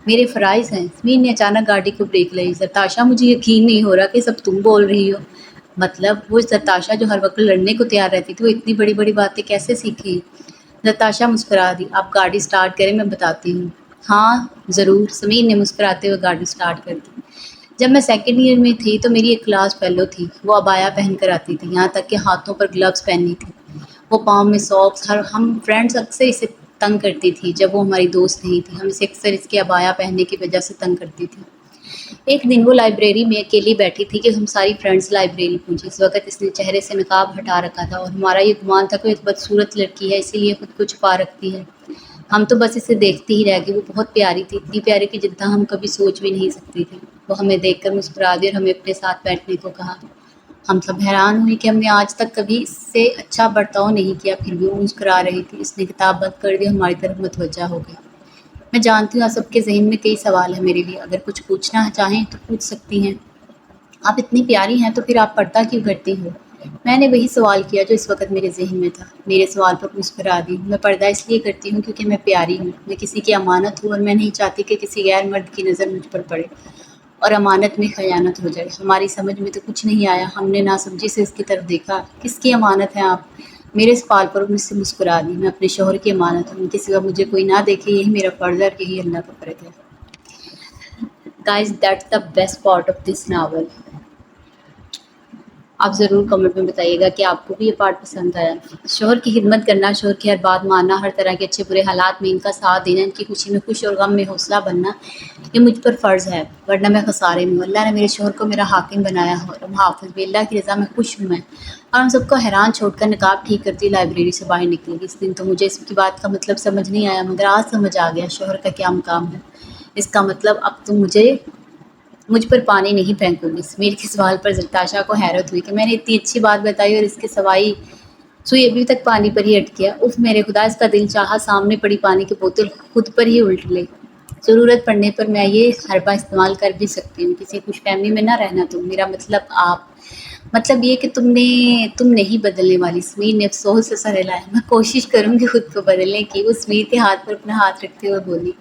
S2: میرے فرائض ہیں۔ سمیر نے اچانک گاڑی کو بریک لائی۔ زرتاشا، مجھے یقین نہیں ہو رہا کہ سب تم بول رہی ہو۔ مطلب؟ وہ زرتاشا جو ہر وقت لڑنے کو تیار رہتی تھی، وہ اتنی بڑی بڑی باتیں کیسے سیکھی؟ زرتاشا مسکرا دی۔ آپ گاڑی سٹارٹ کریں، میں بتاتی ہوں۔ ہاں ضرور، سمیر نے مسکراتے ہوئے گاڑی سٹارٹ کر دی۔ جب میں سیکنڈ ایئر میں تھی تو میری ایک کلاس فیلو تھی، وہ عبایا پہن کر آتی تھی، یہاں تک کہ ہاتھوں پر گلوز پہنی تھی، وہ پاؤں میں ساکس، ہم فرینڈس اکثر اسے تنگ کرتی تھی جب وہ ہماری دوست نہیں تھی، ہم اسے اکثر اس کے عبایا پہننے کی وجہ سے تنگ کرتی تھی۔ ایک دن وہ لائبریری میں اکیلی بیٹھی تھی کہ ہم ساری فرینڈس لائبریری پہنچی۔ اس وقت اس نے چہرے سے نقاب ہٹا رکھا تھا اور ہمارا یہ گمان تھا کہ وہ ایک بدصورت لڑکی ہے، اسی لیے خود کو چھپا رکھتی ہے۔ ہم تو بس اسے دیکھتے ہی رہ گئے، وہ بہت پیاری تھی، اتنی پیاری کہ جتنا ہم کبھی سوچ بھی نہیں سکتی تھی۔ وہ ہمیں دیکھ کر مسکرا دی اور ہمیں اپنے ساتھ بیٹھنے کو کہا۔ ہم سب حیران ہوئے کہ ہم نے آج تک کبھی اس سے اچھا برتاؤ نہیں کیا، پھر بھی وہ مسکرا رہی تھی۔ اس نے کتاب بند کر دی اور ہماری طرف متوجہ ہو گئی۔ میں جانتی ہوں آپ سب کے ذہن میں کئی سوال ہیں میرے لیے، اگر کچھ پوچھنا چاہیں تو پوچھ سکتی ہیں۔ آپ اتنی پیاری ہیں تو پھر آپ پردہ کیوں کرتی ہو؟ میں نے وہی سوال کیا جو اس وقت میرے ذہن میں تھا۔ میرے سوال پر مسکرا دی۔ میں پردہ اس لیے کرتی ہوں کیونکہ میں پیاری ہوں، میں کسی کی امانت ہوں اور میں نہیں چاہتی کہ کسی غیر مرد کی نظر مجھ پر پڑے اور امانت میں خیانت ہو جائے۔ ہماری سمجھ میں تو کچھ نہیں آیا، ہم نے ناسمجھی سے اس کی طرف دیکھا۔ کس کی امانت ہیں آپ؟ میرے سوال پر مجھ سے مسکرا دی۔ میں اپنے شوہر کی امانت ہوں، ان کے سوا مجھے کوئی نہ دیکھے، یہی میرا فرض ہے اور یہی اللہ کا فرض ہے۔ Guys, that's the best part of this novel. آپ ضرور کمنٹ میں بتائیے گا کہ آپ کو بھی یہ پارٹ پسند آیا۔ شوہر کی خدمت کرنا، شوہر کی ہر بات ماننا، ہر طرح کے اچھے برے حالات میں ان کا ساتھ دینا، ان کی خوشی میں خوش اور غم میں حوصلہ بننا، یہ مجھ پر فرض ہے، ورنہ میں خسارے میں ہوں۔ اللہ نے میرے شوہر کو میرا حاکم بنایا ہے اور محافظ بھی، اللہ کی رضا میں خوش ہوں میں۔ اور ہم سب کو حیران چھوڑ کر نقاب ٹھیک کرتی لائبریری سے باہر نکلی۔ اس دن تو مجھے اس کی بات کا مطلب سمجھ نہیں آیا، مگر آج سمجھ آ گیا شوہر کا کیا مقام ہے۔ اس کا مطلب اب تم مجھ پر پانی نہیں پھینکو گی۔ سمیر کے سوال پر زرتاشا کو حیرت ہوئی کہ میں نے اتنی اچھی بات بتائی اور اس کے سوئی ابھی تک پانی پر ہی اٹکی ہے۔ اف میرے خدا، اس کا دل چاہا سامنے پڑی پانی کی بوتل خود پر ہی الٹ لے۔ ضرورت پڑنے پر میں یہ حربہ استعمال کر بھی سکتی ہوں۔ کسی خوش فہمی میں نہ رہنا تم، میرا مطلب یہ کہ تم نہیں بدلنے والی۔ سمیر نے افسوس سے سر ہلایا۔ میں کوشش کروں گی خود کو بدلنے کی، وہ سمیر کے ہاتھ پر اپنا ہاتھ رکھتے ہوئے بولی۔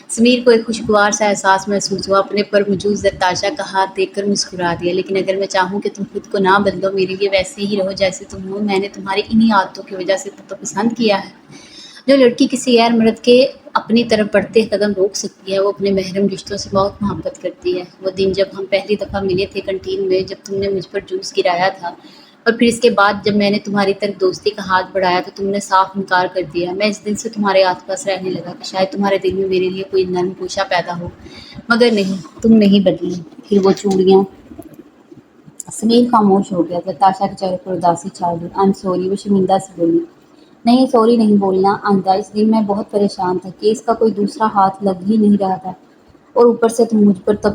S2: سمیر کو ایک خوشگوار سا احساس محسوس ہوا، اپنے پر موجود زرتاشا کا ہاتھ دیکھ کر مسکرا دیا۔ لیکن اگر میں چاہوں کہ تم خود کو نہ بدلو، میرے لیے ویسے ہی رہو جیسے تم ہو، میں نے تمہاری انہی عادتوں کی وجہ سے تو پسند کیا ہے۔ جو لڑکی کسی غیر مرد کے اپنی طرف بڑھتے قدم روک سکتی ہے، وہ اپنے محرم رشتوں سے بہت محبت کرتی ہے۔ وہ دن جب ہم پہلی دفعہ ملے تھے کینٹین میں، جب تم نے مجھ پر جوس گرایا تھا، اور پھر اس کے بعد جب میں نے تمہاری طرف دوستی کا ہاتھ بڑھایا تو تم نے صاف انکار کر دیا۔ میں اس دن سے تمہارے آس پاس رہنے لگا کہ شاید تمہارے دل میں میرے لیے کوئی نرم گوشہ پیدا ہو، مگر نہیں، تم نہیں بدلی۔ پھر وہ چوڑیاں۔ سمیر خاموش ہو گیا۔ زرتاشا کے چہرے پر اداسی چھا گئی۔ "آئی ایم سوری"، وہ شرمندہ سے بولی۔ "نہیں، سوری نہیں بولنا آئندہ۔ اس دن میں بہت پریشان تھا، کیس کا کوئی دوسرا ہاتھ لگ ہی نہیں رہا تھا، اور اوپر سے تم مجھ پر تپ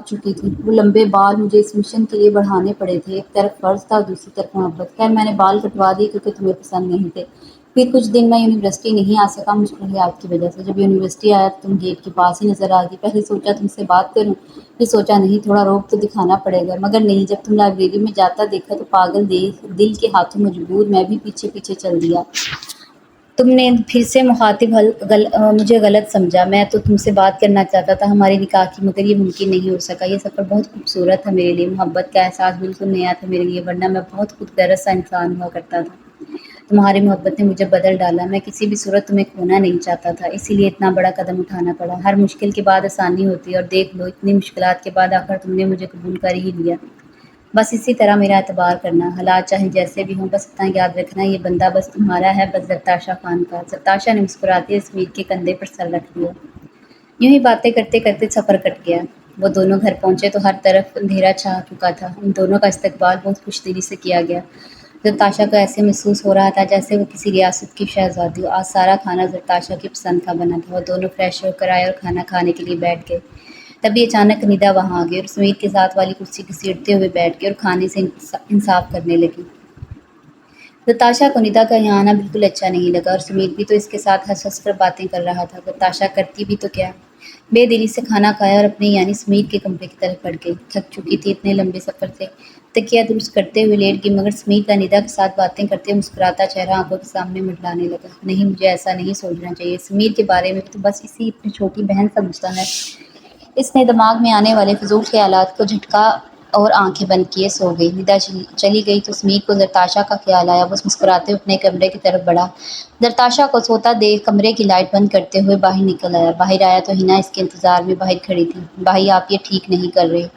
S2: چکی تھی۔ وہ لمبے بال مجھے اس مشن کے لیے بڑھانے پڑے تھے، ایک طرف فرض تھا اور دوسری طرف محبت۔ خیر، میں نے بال کٹوا دیے کیونکہ تمہیں پسند نہیں تھے۔ پھر کچھ دن میں یونیورسٹی نہیں آ سکا، مشکلات کی وجہ سے۔ جب یونیورسٹی آیا تو تم گیٹ کے پاس ہی نظر آ گئی۔ پہلے سوچا تم سے بات کروں، پھر سوچا نہیں، تھوڑا روک تو دکھانا پڑے گا، مگر نہیں، جب تم لائبریری میں جاتا دیکھا تو پاگل دل کے ہاتھوں مجبور میں بھی پیچھے پیچھے چل دیا۔ تم نے پھر سے مجھے غلط سمجھا، میں تو تم سے بات کرنا چاہتا تھا ہمارے نکاح کی، مگر یہ ممکن نہیں ہو سکا۔ یہ سفر بہت خوبصورت تھا میرے لیے، محبت کا احساس بالکل نیا تھا میرے لیے، ورنہ میں بہت خود غرض سا انسان ہوا کرتا تھا۔ تمہاری محبت نے مجھے بدل ڈالا، میں کسی بھی صورت تمہیں کھونا نہیں چاہتا تھا، اسی لیے اتنا بڑا قدم اٹھانا پڑا۔ ہر مشکل کے بعد آسانی ہوتی ہے، اور دیکھ لو، اتنی مشکلات کے بعد آخر تم نے مجھے قبول کر ہی لیا۔ بس اسی طرح میرا اعتبار کرنا، حالات چاہے جیسے بھی ہوں، بس اتنا یاد رکھنا، یہ بندہ بس تمہارا ہے، بس۔ زرتاشا خان کا۔ زرتاشا نے مسکراتے ہوئے سمیر کے کندھے پر سر رکھ دیا۔ یوں ہی باتیں کرتے کرتے سفر کٹ گیا۔ وہ دونوں گھر پہنچے تو ہر طرف اندھیرا چھا چکا تھا۔ ان دونوں کا استقبال بہت خوش دلی سے کیا گیا۔ زرتاشا کو ایسے محسوس ہو رہا تھا جیسے وہ کسی ریاست کی شہزادی ہو۔ آج سارا کھانا زرتاشا کی پسند کا بنا تھا۔ وہ دونوں فریش ہو کر آئے اور کھانا کھانے کے لیے بیٹھ گئے۔ تبھی اچانک ندا وہاں آ گئی اور سمیر کے ساتھ والی کرسی گھسیٹتے ہوئے بیٹھ گئی اور کھانے سے انصاف کرنے لگی۔ زرتاشا کو ندا کا یہاں آنا بالکل اچھا نہیں لگا، اور سمیر بھی تو اس کے ساتھ ہنس ہنس کر باتیں کر رہا تھا۔ زرتاشا کرتی بھی تو کیا، بے دلی سے کھانا کھایا اور اپنے یعنی سمیر کے کمرے کی طرف بڑھ گئی۔ تھک چکی تھی اتنے لمبے سفر سے، تکیہ درست کرتے ہوئے لیٹ گئی، مگر سمیر کا ندا کے ساتھ باتیں کرتے ہوئے مسکراتا چہرہ آنکھوں کے سامنے منڈلانے لگا۔ نہیں، مجھے ایسا نہیں سوچنا چاہیے، سمیر کے بارے میں تو بس اسی اپنی چھوٹی بہن کا غصہ ہے۔ اس نے دماغ میں آنے والے فضول خیالات کو جھٹکا اور آنکھیں بند کیے سو گئی۔ ندا چلی گئی تو سمیر کو زرتاشا کا خیال آیا۔ وہ مسکراتے ہوئے اپنے کمرے کی طرف بڑھا۔ زرتاشا کو سوتا دیکھ کمرے کی لائٹ بند کرتے ہوئے باہر نکل آیا۔ باہر آیا تو ہنا اس کے انتظار میں باہر کھڑی تھی۔ "بھائی، آپ یہ ٹھیک نہیں کر رہے"۔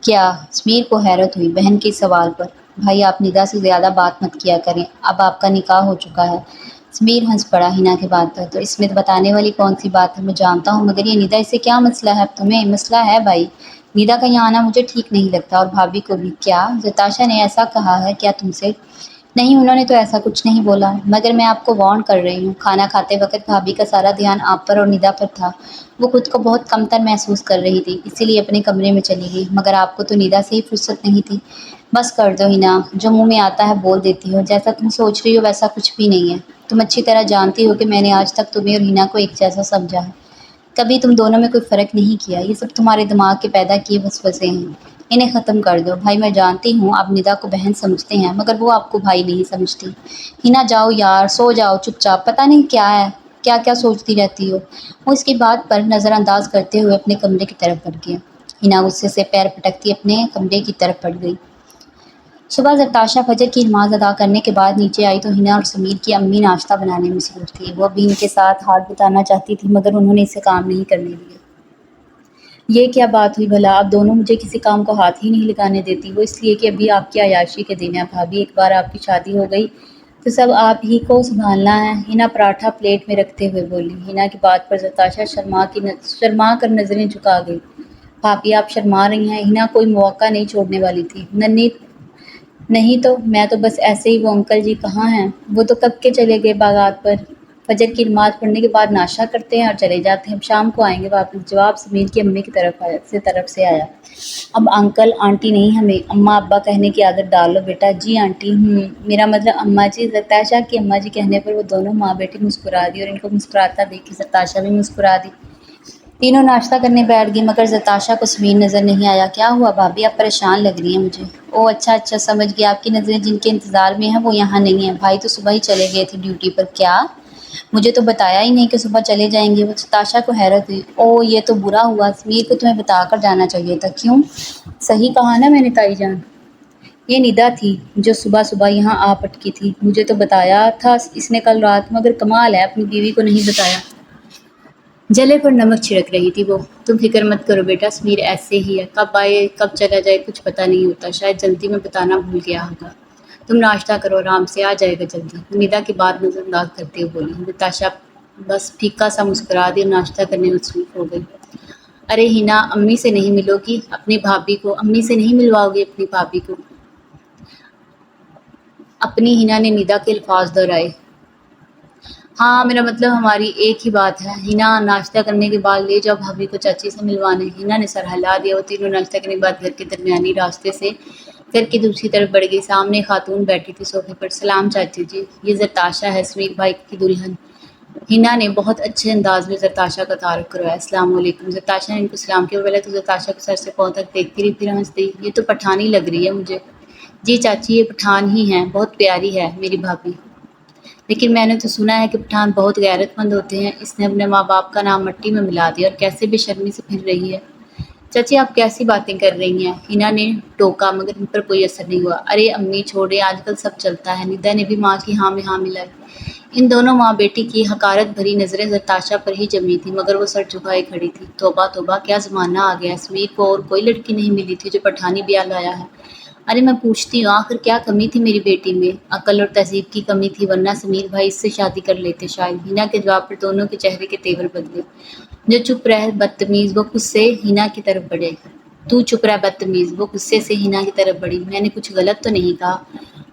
S1: کیا؟ سمیر کو حیرت ہوئی بہن کے سوال پر۔ بھائی آپ ندا سے زیادہ بات مت کیا کریں، اب آپ کا نکاح ہو چکا ہے۔ سمیر ہنس پڑا ہنا کی بات پر۔ تو اس میں بتانے والی کون سی بات ہے؟ میں جانتا ہوں، مگر یہ ندا اس سے کیا مسئلہ ہے؟ اب تمہیں مسئلہ ہے بھائی، ندا کا یہاں آنا مجھے ٹھیک نہیں لگتا اور بھابھی کو بھی۔ کیا نتاشا نے ایسا کہا ہے کیا تم سے؟ نہیں، انہوں نے تو ایسا کچھ نہیں بولا، مگر میں آپ کو وارن کر رہی ہوں۔ کھانا کھاتے وقت بھابھی کا سارا دھیان آپ پر اور ندا پر تھا، وہ خود کو بہت کمتر محسوس کر رہی تھی، اسی لیے اپنے کمرے میں چلی گئی، مگر آپ کو تو ندا سے ہی فرصت نہیں تھی۔ بس کر دو ہنا، جو منہ میں آتا ہے بول دیتی ہو، جیسا تم سوچ رہی ہو ویسا کچھ بھی نہیں ہے۔ تم اچھی طرح جانتی ہو کہ میں نے آج تک تمہیں اور ہنا کو ایک جیسا سمجھا ہے، کبھی تم دونوں میں کوئی فرق نہیں کیا، یہ سب تمہارے دماغ کے پیدا کیے وسوسے ہیں، انہیں ختم کر دو۔ بھائی میں جانتی ہوں آپ ندا کو بہن سمجھتے ہیں، مگر وہ آپ کو بھائی نہیں سمجھتی۔ ہنا جاؤ یار، سو جاؤ چپ چاپ، پتہ نہیں کیا ہے، کیا کیا سوچتی رہتی ہو۔ وہ اس کی بات پر نظر انداز کرتے ہوئے اپنے کمرے کی طرف بڑھ گیا۔ ہنا غصے سے پیر پٹکتی اپنے کمرے کی طرف بڑھ گئی۔ صبح زرتاشا فجر کی نماز ادا کرنے کے بعد نیچے آئی تو ہنا اور سمیر کی امی ناشتہ بنانے میں مصروف تھی۔ وہ ابھی ان کے ساتھ ہاتھ بٹانا چاہتی تھی، مگر انہوں نے اسے کام نہیں کرنے دیا۔ یہ کیا بات ہوئی بھلا، آپ دونوں مجھے کسی کام کو ہاتھ ہی نہیں لگانے دیتی؟ وہ اس لیے کہ ابھی آپ کی عیاشی کے دن ہے بھابھی، ایک بار آپ کی شادی ہو گئی تو سب آپ ہی کو سنبھالنا ہے۔ ہنا پراٹھا پلیٹ میں رکھتے ہوئے بولی۔ ہنا کی بات پر زرتاشا شرما کر نظریں جھکا گئی۔ بھابھی آپ شرما رہی ہیں؟ ہنا کوئی موقع نہیں چھوڑنے والی تھی۔ ننھی نہیں تو میں تو بس ایسے ہی۔ وہ انکل جی کہاں ہیں؟ وہ تو کب کے چلے گئے باغات پر، فجر کی نماز پڑھنے کے بعد ناشتہ کرتے ہیں اور چلے جاتے ہیں، اب شام کو آئیں گے واپس۔ جواب سمیر کی امی کی طرف سے آیا۔ اب انکل آنٹی نہیں، ہمیں اماں ابا کہنے کی عادت ڈال لو بیٹا۔ جی آنٹی، میرا مطلب اماں جی۔ زرتاشا کی اماں جی کہنے پر وہ دونوں ماں بیٹی مسکرا دی اور ان کو مسکراتا دیکھ کے زرتاشا بھی مسکرا دی۔ تینوں ناشتہ کرنے بیٹھ گئی، مگر زرتاشا کو سمیر نظر نہیں آیا۔ کیا ہوا بھابھی، آپ پریشان لگ رہی ہیں مجھے۔ او اچھا سمجھ گیا، آپ کی نظریں جن کے انتظار میں ہیں وہ یہاں نہیں ہیں۔ بھائی تو صبح ہی چلے گئے تھے ڈیوٹی پر۔ کیا؟ مجھے تو بتایا ہی نہیں کہ صبح چلے جائیں گے۔ وہ زرتاشا کو حیرت ہوئی۔ او یہ تو برا ہوا، سمیر کو تمہیں بتا کر جانا چاہیے تھا۔ کیوں؟ صحیح کہا نا میں نے تائی جان، یہ ندا تھی جو صبح صبح یہاں آ پٹکی تھی۔ مجھے تو بتایا تھا اس نے کل رات، مگر کمال ہے اپنی بیوی کو نہیں بتایا۔ جلے پر نمک چھڑک رہی تھی وہ۔ تم فکر مت کرو بیٹا، سمیر ایسے ہی ہے، کب آئے کب چلا جائے کچھ پتہ نہیں ہوتا، شاید جلدی میں بتانا بھول گیا ہوگا۔ تم ناشتہ کرو آرام سے، آ جائے گا جلدی۔ وہ ندا کی بات نظر انداز کرتے ہوئے بولی۔ نتاشا بس پھیکا سا مسکرا دی اور ناشتہ کرنے میں مصروف ہو گئی۔ ارے ہنا، امی سے نہیں ملو گی اپنی بھابھی کو؟ امی سے نہیں ملواؤ گی اپنی بھابھی کو؟ اپنی ہنا نے ندا کے الفاظ دہرائے۔ ہاں میرا مطلب ہماری ایک ہی بات ہے۔ ہنا ناشتہ کرنے کے بعد لے جاؤ بھابھی کو چاچی سے ملوانے۔ ہنا نے سر ہلا دیا۔ وہ تینوں ناشتہ کرنے کے بعد گھر کے درمیانی راستے سے گھر کی دوسری طرف بڑھ گئی۔ سامنے ایک خاتون بیٹھی تھی صوفے پر۔ سلام چاچی جی، یہ زرتاشا ہے، سمیر بھائی کی دلہن۔ ہنا نے بہت اچھے انداز میں زرتاشا کا تعارف کروایا۔ السلام علیکم۔ زرتاشا نے ان کو سلام کیا۔ پہلے تو زرتاشا کو سر سے پاؤں تک دیکھتی رہی، پھر ہنس دی۔ یہ تو پٹھانی لگ رہی ہے مجھے۔ جی چاچی، یہ پٹھان ہی ہیں، بہت پیاری ہے میری بھابھی، لیکن میں نے تو سنا ہے کہ پٹھان بہت غیرت مند ہوتے ہیں۔ اس نے اپنے ماں باپ کا نام مٹی میں ملا دیا اور کیسے بے شرمی سے پھر رہی ہے۔ چاچی آپ کیسی باتیں کر رہی ہیں؟ ہنا نے ٹوکا، مگر ان پر کوئی اثر نہیں ہوا۔ ارے امی چھوڑے، آج کل سب چلتا ہے۔ ندا نے بھی ماں کی ہاں میں ہاں ملائی۔ ان دونوں ماں بیٹی کی حقارت بھری نظریں زرتاشا پر ہی جمی تھیں، مگر وہ سر جھکائے کھڑی تھی۔ توبہ توبہ، کیا زمانہ آ گیا ہے، سمیر کو اور کوئی لڑکی نہیں ملی تھی جو پٹھانی بیاہ لایا ہے۔ ارے میں پوچھتی ہوں آخر کیا کمی تھی میری بیٹی میں؟ عقل اور تہذیب کی کمی تھی، ورنہ سمیر بھائی اس سے شادی کر لیتے شاید۔ ہنا کے جواب پر دونوں کے چہرے کے تیور بدلے۔ جو چپ رہ بدتمیز، وہ غصے سے ہنا کی طرف بڑھے۔ تو چپ رہ بدتمیز، وہ غصے سے ہنا کی طرف بڑھی۔ میں نے کچھ غلط تو نہیں کہا؟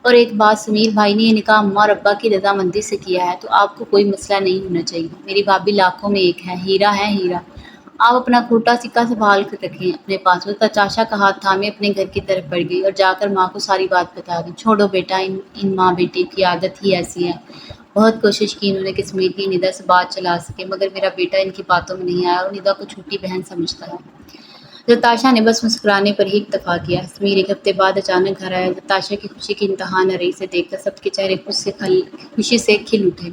S1: اور ایک بات، سمیر بھائی نے یہ نکاح اماں اور ابا کی رضامندی سے کیا ہے، تو آپ کو کوئی مسئلہ نہیں ہونا چاہیے۔ میری بھابھی لاکھوں میں ایک ہے، ہیرا ہے ہیرا۔ آپ اپنا کھوٹا سکہ سنبھال کر رکھیں اپنے پاس۔ وہ زرتاشا کا ہاتھ تھامے اپنے گھر کی طرف بڑھ گئی اور جا کر ماں کو ساری بات بتا دی۔ چھوڑو بیٹا، ان ماں بیٹی کی عادت ہی ایسی ہے۔ بہت کوشش کی انہوں نے کہ سمیر کی ندا سے بات چلا سکے، مگر میرا بیٹا ان کی باتوں میں نہیں آیا اور ندا کو چھوٹی بہن سمجھتا ہے۔ زرتاشا نے بس مسکرانے پر ہی اکتفا کیا۔ سمیر ایک ہفتے بعد اچانک گھر آیا۔ زرتاشا کی خوشی کی انتہا نہ رہی۔ اسے دیکھ کر سب کے چہرے خوشی سے کھل اٹھے۔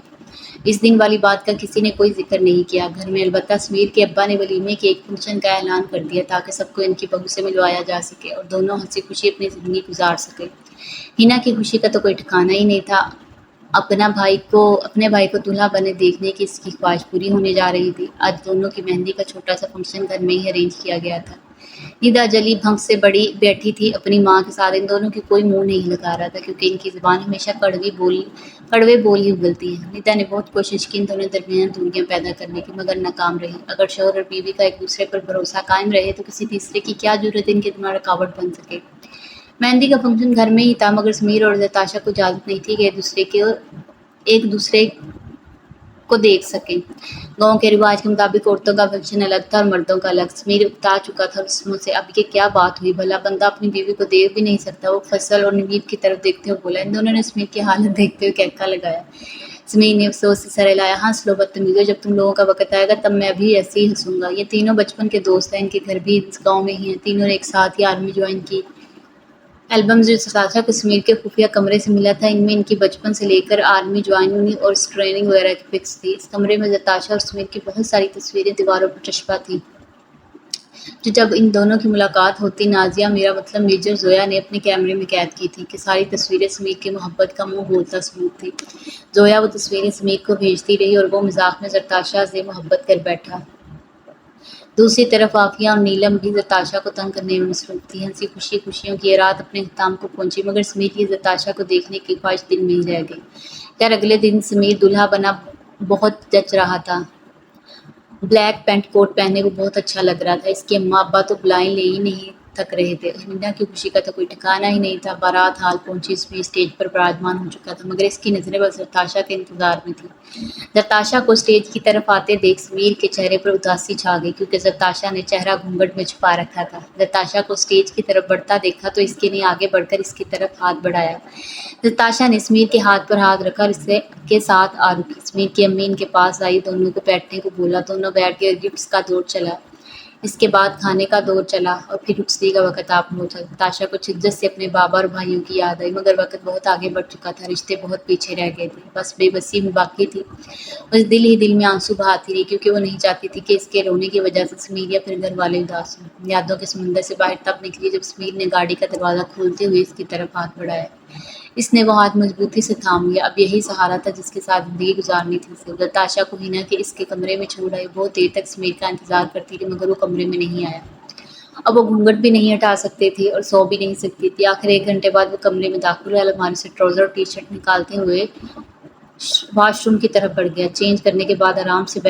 S1: اس دن والی بات کا کسی نے کوئی ذکر نہیں کیا گھر میں، البتہ سمیر کے ابا نے ولیمے کے ایک فنکشن کا اعلان کر دیا تاکہ سب کو ان کی بہو سے ملوایا جا سکے اور دونوں ہنسی خوشی اپنی زندگی گزار سکے۔ ہنا کی خوشی کا تو کوئی ٹھکانہ ہی نہیں تھا۔ اپنے بھائی کو دولہا بنے دیکھنے کی اس کی خواہش پوری ہونے جا رہی تھی۔ آج دونوں کی مہندی کا چھوٹا سا فنکشن گھر میں ہی ارینج کیا گیا تھا۔
S2: ندا جلی بھنگ سے بڑی بیٹھی تھی اپنی ماں کے ساتھ، ان دونوں کی کوئی منہ نہیں لگا رہا تھا کیونکہ ان کی زبان ہمیشہ کڑوے بول ہی اگلتی ہے۔ ندا نے بہت کوشش کی ان دونوں درمیان دوریاں پیدا کرنے کی، مگر ناکام رہی۔ اگر شوہر اور بیوی کا ایک دوسرے پر بھروسہ قائم رہے تو کسی تیسرے کی کیا ضرورت ان کے دماغ رکاوٹ بن سکے۔ مہندی کا فنکشن گھر میں ہی تھا، مگر سمیر اور نتاشا کو اجازت نہیں تھی کہ ایک دوسرے کو دیکھ سکیں۔ گاؤں کے رواج کے مطابق عورتوں کا فنکشن الگ تھا اور مردوں کا الگ۔ سمیر اکتا چکا تھا رسموں سے، اب یہ کیا بات ہوئی بھلا، بندہ اپنی بیوی کو دیکھ بھی نہیں سکتا۔ وہ فصل اور نوید کی طرف دیکھتے ہوئے بولا۔ ان دونوں نے سمیر کی حالت دیکھتے ہوئے کہکا لگایا۔ سمیر نے افسوس سے سر ہلایا۔ ہنس لو بدتمیزو، جب تم لوگوں کا وقت آئے گا تب میں بھی ایسے ہی ہنسوں گا۔ یہ تینوں بچپن کے دوست ہیں، ان کے گھر بھی اس گاؤں میں ہی ہیں، تینوں نے ایک ساتھ ہی آرمی جوائن کی۔ البمز جو نتاشا کو سمیر کے خفیہ کمرے سے ملا تھا، ان میں ان کی بچپن سے لے کر آرمی جوائننگ اور ٹریننگ وغیرہ کی پکس تھی۔ اس کمرے میں نتاشا اور سمیر کی بہت ساری تصویریں دیواروں پر چسپاں تھیں، جو جب ان دونوں کی ملاقات ہوتی نازیہ میرا مطلب میجر زویا نے اپنے کیمرے میں قید کی تھی کہ ساری تصویریں سمیر کی محبت کا منہ بولتا ثبوت تھی۔ زویا وہ تصویریں سمیر کو بھیجتی رہی اور وہ مذاق میں نتاشا سے محبت کر بیٹھا۔ دوسری طرف عافیہ اور نیلم بھی نتاشا کو تنگ کرنے میں مصروف تھی۔ ہنسی خوشی خوشیوں کی یہ رات اپنے اختتام کو پہنچی، مگر سمیر کی نتاشا کو دیکھنے کی خواہش دل میں ہی رہ گئی۔ خیر اگلے دن سمیر دلہا بنا بہت جچ رہا تھا۔ بلیک پینٹ کوٹ پہنے وہ بہت اچھا لگ رہا تھا۔ اس کے اماں ابا تو بلائیں لے ہی نہیں تھک رہے تھے۔ ہنا کی خوشی کا تو کوئی ٹھکانہ ہی نہیں تھا۔ بارات حال پہنچی، سمیر اسٹیج پر براجمان ہو چکا تھا، مگر اس کی نظریں بس نتاشا کے انتظار میں تھیں۔ نتاشا کو اسٹیج کی طرف آتے دیکھ سمیر کے چہرے پر اداسی چھا گئی، کیونکہ نتاشا نے چہرہ گھونگھٹ میں چھپا رکھا تھا۔ نتاشا کو اسٹیج کی طرف بڑھتا دیکھا تو اس نے آگے بڑھ کر اس کی طرف ہاتھ بڑھایا۔ نتاشا نے سمیر کے ہاتھ پر ہاتھ رکھا اور اس کے ساتھ آ رکی۔ سمیر کی امی ان کے پاس آئی، دونوں کو بیٹھنے کو بولا، دونوں بیٹھ گئے اور گفٹس کا دور چلا۔ اس کے بعد کھانے کا دور چلا اور پھر رخصتی کا وقت آ پہنچا۔ نتاشا کو شدت سے اپنے بابا اور بھائیوں کی یاد آئی، مگر وقت بہت آگے بڑھ چکا تھا، رشتے بہت پیچھے رہ گئے تھے، بس بے بسی میں باقی تھی۔ بس دل ہی دل میں آنسو بہاتی رہی، کیونکہ وہ نہیں چاہتی تھی کہ اس کے رونے کی وجہ سے سمیر یا پھر گھر والے اداس ہوں۔ یادوں کے سمندر سے باہر تب نکلی جب سمیر نے گاڑی کا دروازہ کھولتے ہوئے اس کی طرف ہاتھ بڑھایا۔ اس نے وہ ہاتھ مضبوطی سے تھام لیا، اب یہی سہارا تھا جس کے ساتھ زندگی گزارنی تھی اسے۔ نتاشا کو ہنا کے اس کے کمرے میں چھوڑ آئی، بہت دیر تک سمیر کا انتظار کرتی رہی، مگر وہ کمرے میں نہیں آیا۔ اب وہ گھونگھٹ بھی نہیں ہٹا سکتی تھی اور سو بھی نہیں سکتی تھی۔ آخر 1 گھنٹے بعد وہ کمرے میں داخل ہوئے، الماری سے ٹراؤزر اور ٹی شرٹ نکالتے ہوئے واش روم کی طرف بڑھ گیا۔ چینج کرنے کے بعد آرام سے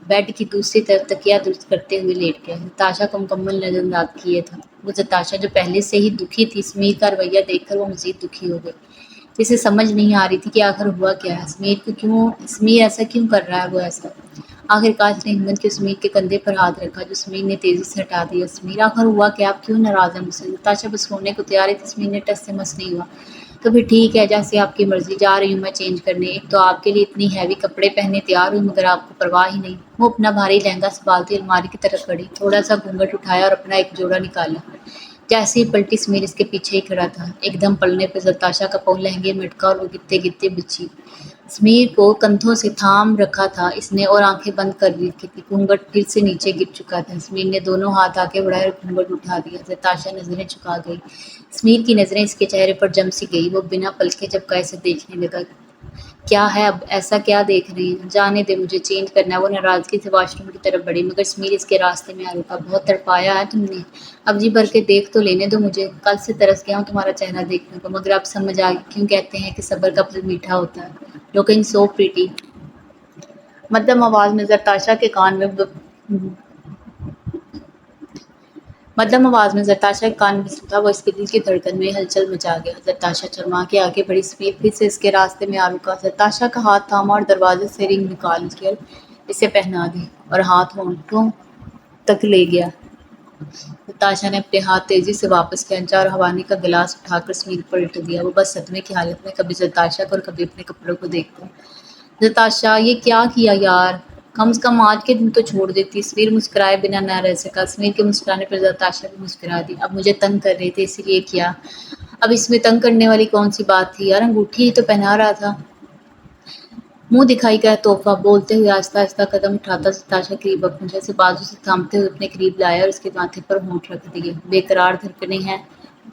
S2: بیڈ کی دوسری طرف تکیہ درست کرتے ہوئے لیٹ گیا۔ نتاشا کو مکمل نظر انداز کیے تھا۔ وہ نتاشا جو پہلے سے ہی دکھی تھی، سمیر کا رویہ دیکھ کر وہ مزید دکھی ہو گئی۔ اسے سمجھ نہیں آ رہی تھی کہ آخر ہوا کیا ہے، سمیر ایسا کیوں کر رہا ہے، وہ ایسا۔ آخر کار اس نے ہمت کی سمیر کے کندھے پر ہاتھ رکھا، جو سمیر نے تیزی سے ہٹا دیا۔ سمیر آخر ہوا کیا، آپ کیوں ناراض ہیں مجھ سے؟ نتاشا بس رونے کو تیار ہی تھی، سمیر نے ٹس سے مس نہیں ہوا۔ تو پھر ٹھیک ہے، جیسے آپ کی مرضی، جا رہی ہوں میں چینج کرنے۔ ایک تو آپ کے لیے اتنی ہیوی کپڑے پہنے تیار ہوئی، مگر آپ کو پرواہ ہی نہیں۔ وہ اپنا بھاری لہنگا سنبھالتی الماری کی طرف بڑھی، تھوڑا سا گھونگھٹ اٹھایا اور اپنا ایک جوڑا نکالا۔ جیسے ہی پلٹی، سمیر اس کے پیچھے ہی کھڑا تھا۔ ایک دم پلٹنے پر نتاشا کا پاؤں لہنگے میں اٹکا اور وہ گرتے گرتے بچی۔ سمیر کو کندھوں سے تھام رکھا تھا اس نے اور آنکھیں بند کر رکھی تھی، گھونگھٹ پھر سے نیچے گر چکا تھا۔ سمیر نے دونوں ہاتھ آگے بڑھائے اور گھونگھٹ اٹھا دیا۔ نتاشا نظریں جھکا گئی، سمیر کی نظریں اس کے چہرے پر جم سی گئی۔ وہ بنا پلکے جھپکائے اسے دیکھنے لگا۔ کیا ہے اب، ایسا کیا دیکھ رہی ہیں؟ جانے دے، مجھے چینج کرنا ہے۔ وہ ناراضگی سے واش روم کی طرف بڑھی، مگر سمیر اس کے راستے میں آ رکا۔ بہت تڑپایا ہے تم نے، اب جی بھر کے دیکھ تو لینے دو مجھے، کل سے ترس گیا ہوں تمہارا چہرہ دیکھنے کو، مگر اب سمجھ آ گئی کیوں کہتے ہیں کہ صبر کا پھل میٹھا ہوتا ہے۔ لوکنگ سو پریٹی، مدھم آواز میں نتاشا کے کان میں بسا تھا، وہ اس کے دل کی دھڑکن میں ہلچل مچا گیا۔ نتاشا شرما کے آگے بڑھی، سمیر پھر سے اس کے راستے میں آ رکا۔ نتاشا کا ہاتھ تھاما اور دروازے سے رنگ نکال کر اسے پہنا دی اور ہاتھ ہونٹوں تک لے گیا۔ نتاشا نے اپنے ہاتھ تیزی سے واپس کھینچا اور حوالے کا گلاس اٹھا کر سمیر پر الٹ دیا۔ وہ بس صدمے کی حالت میں کبھی نتاشا کو اور کبھی اپنے کپڑوں کو دیکھتا۔ نتاشا، یہ کیا کیا یار، کم از کم آج کے دن تو چھوڑ دیتی۔ سمیر مسکرائے بنا نہ رہ سکا۔ سمیر کے مسکرانے پر نتاشا بھی مسکرا دی۔ اب مجھے تنگ کر رہے تھے اسی لیے کیا۔ اب اس میں تنگ کرنے والی کون سی بات تھی یار، انگوٹھی ہی تو پہنا رہا تھا۔ منہ دکھائی کا تحفہ، بولتے ہوئے آہستہ آہستہ قدم اٹھاتا نتاشا قریب پہنچا، اسے بازو سے تھامتے ہوئے اپنے قریب لایا اور اس کے ماتھے پر ہونٹ رکھ دیے۔ بے قرار دھڑکنیں ہیں،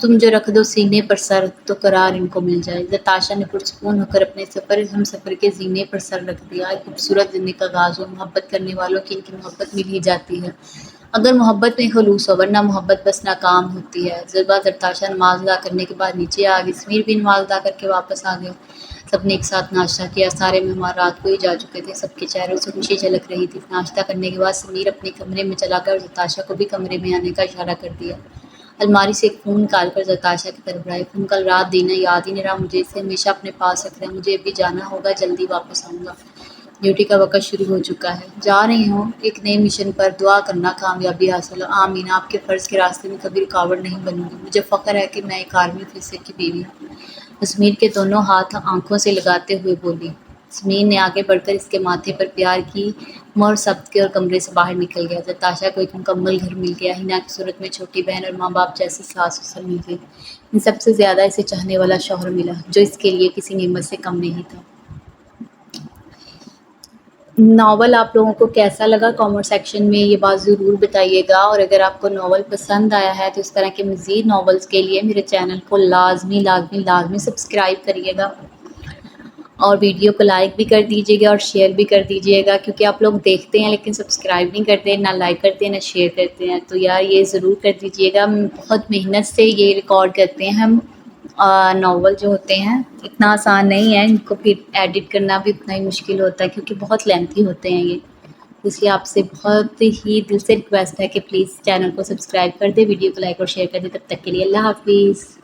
S2: تم جو رکھ دو سینے پر سر تو قرار ان کو مل جائے۔ نتاشا نے پرسکون ہو کر اپنے ہم سفر کے سینے پر سر رکھ دیا۔ ایک خوبصورت زندگی کا آغاز ہوا، محبت کرنے والوں کی ان کی محبت مل ہی جاتی ہے۔ اگر محبت میں خلوص ہو، ورنہ محبت بس ناکام ہوتی ہے۔ زربا زرتاشا نماز ادا کرنے کے بعد نیچے آ گئی، سمیر بھی نماز ادا کر کے واپس آ گیا۔ سب نے ایک ساتھ ناشتہ کیا، سارے مہمان رات کو ہی جا چکے تھے، سب کے چہروں سے خوشی جھلک رہی تھی۔ ناشتہ کرنے کے بعد سمیر اپنے کمرے میں چلا گیا اور زرتاشا کو بھی کمرے میں آنے کا اشارہ کر دیا۔ الماری سے ایک فون نکال کر زرتاشا کی طرف بڑھائی۔ فون کل رات دینا یاد ہی نہیں رہا مجھے، اسے ہمیشہ اپنے پاس رکھ رہا ہے، مجھے ابھی جانا ہوگا، جلدی واپس آؤں گا، ڈیوٹی کا وقت شروع ہو چکا ہے، جا رہی ہوں ایک نئے مشن پر، دعا کرنا کامیابی حاصل ہو، آمین۔ آپ کے فرض کے راستے میں کبھی رکاوٹ نہیں بنوں گی، مجھے فخر ہے کہ میں ایک آرمی افسر کی بیوی ہوں۔ وہ سمیر کے دونوں ہاتھ آنکھوں سے لگاتے ہوئے بولی۔ سمیر نے آگے بڑھ کر اس کے ماتھے پر پیار کی مہر ثبت کی اور کمرے سے باہر نکل گیا۔ زرتاشا کو ایک مکمل گھر مل گیا، ہنا کی صورت میں چھوٹی بہن اور ماں باپ جیسی ساس سسر مل گئی، ان سب سے زیادہ اسے چاہنے والا شوہر ملا، جو اس کے لیے کسی نعمت سے کم نہیں تھا۔ ناول آپ لوگوں کو کیسا لگا کامنٹ سیکشن میں یہ بات ضرور بتائیے گا، اور اگر آپ کو ناول پسند آیا ہے تو اس طرح کے مزید ناولز کے لیے میرے چینل کو لازمی سبسکرائب کریے گا، اور ویڈیو کو لائک بھی کر دیجیے گا اور شیئر بھی کر دیجیے گا، کیونکہ آپ لوگ دیکھتے ہیں لیکن سبسکرائب نہیں کرتے، نہ لائک کرتے ہیں نہ شیئر کرتے ہیں، تو یار یہ ضرور کر دیجیے گا۔ بہت محنت سے یہ ریکارڈ کرتے ہیں ہم، ناول جو ہوتے ہیں اتنا آسان نہیں ہے، ان کو پھر ایڈٹ کرنا بھی اتنا ہی مشکل ہوتا ہے کیونکہ بہت لینتھی ہوتے ہیں یہ، اس لیے آپ سے بہت ہی دل سے ریکویسٹ ہے کہ پلیز چینل کو سبسکرائب کر دے، ویڈیو کو لائک اور شیئر کر دے۔ تب تک کے لیے اللہ حافظ۔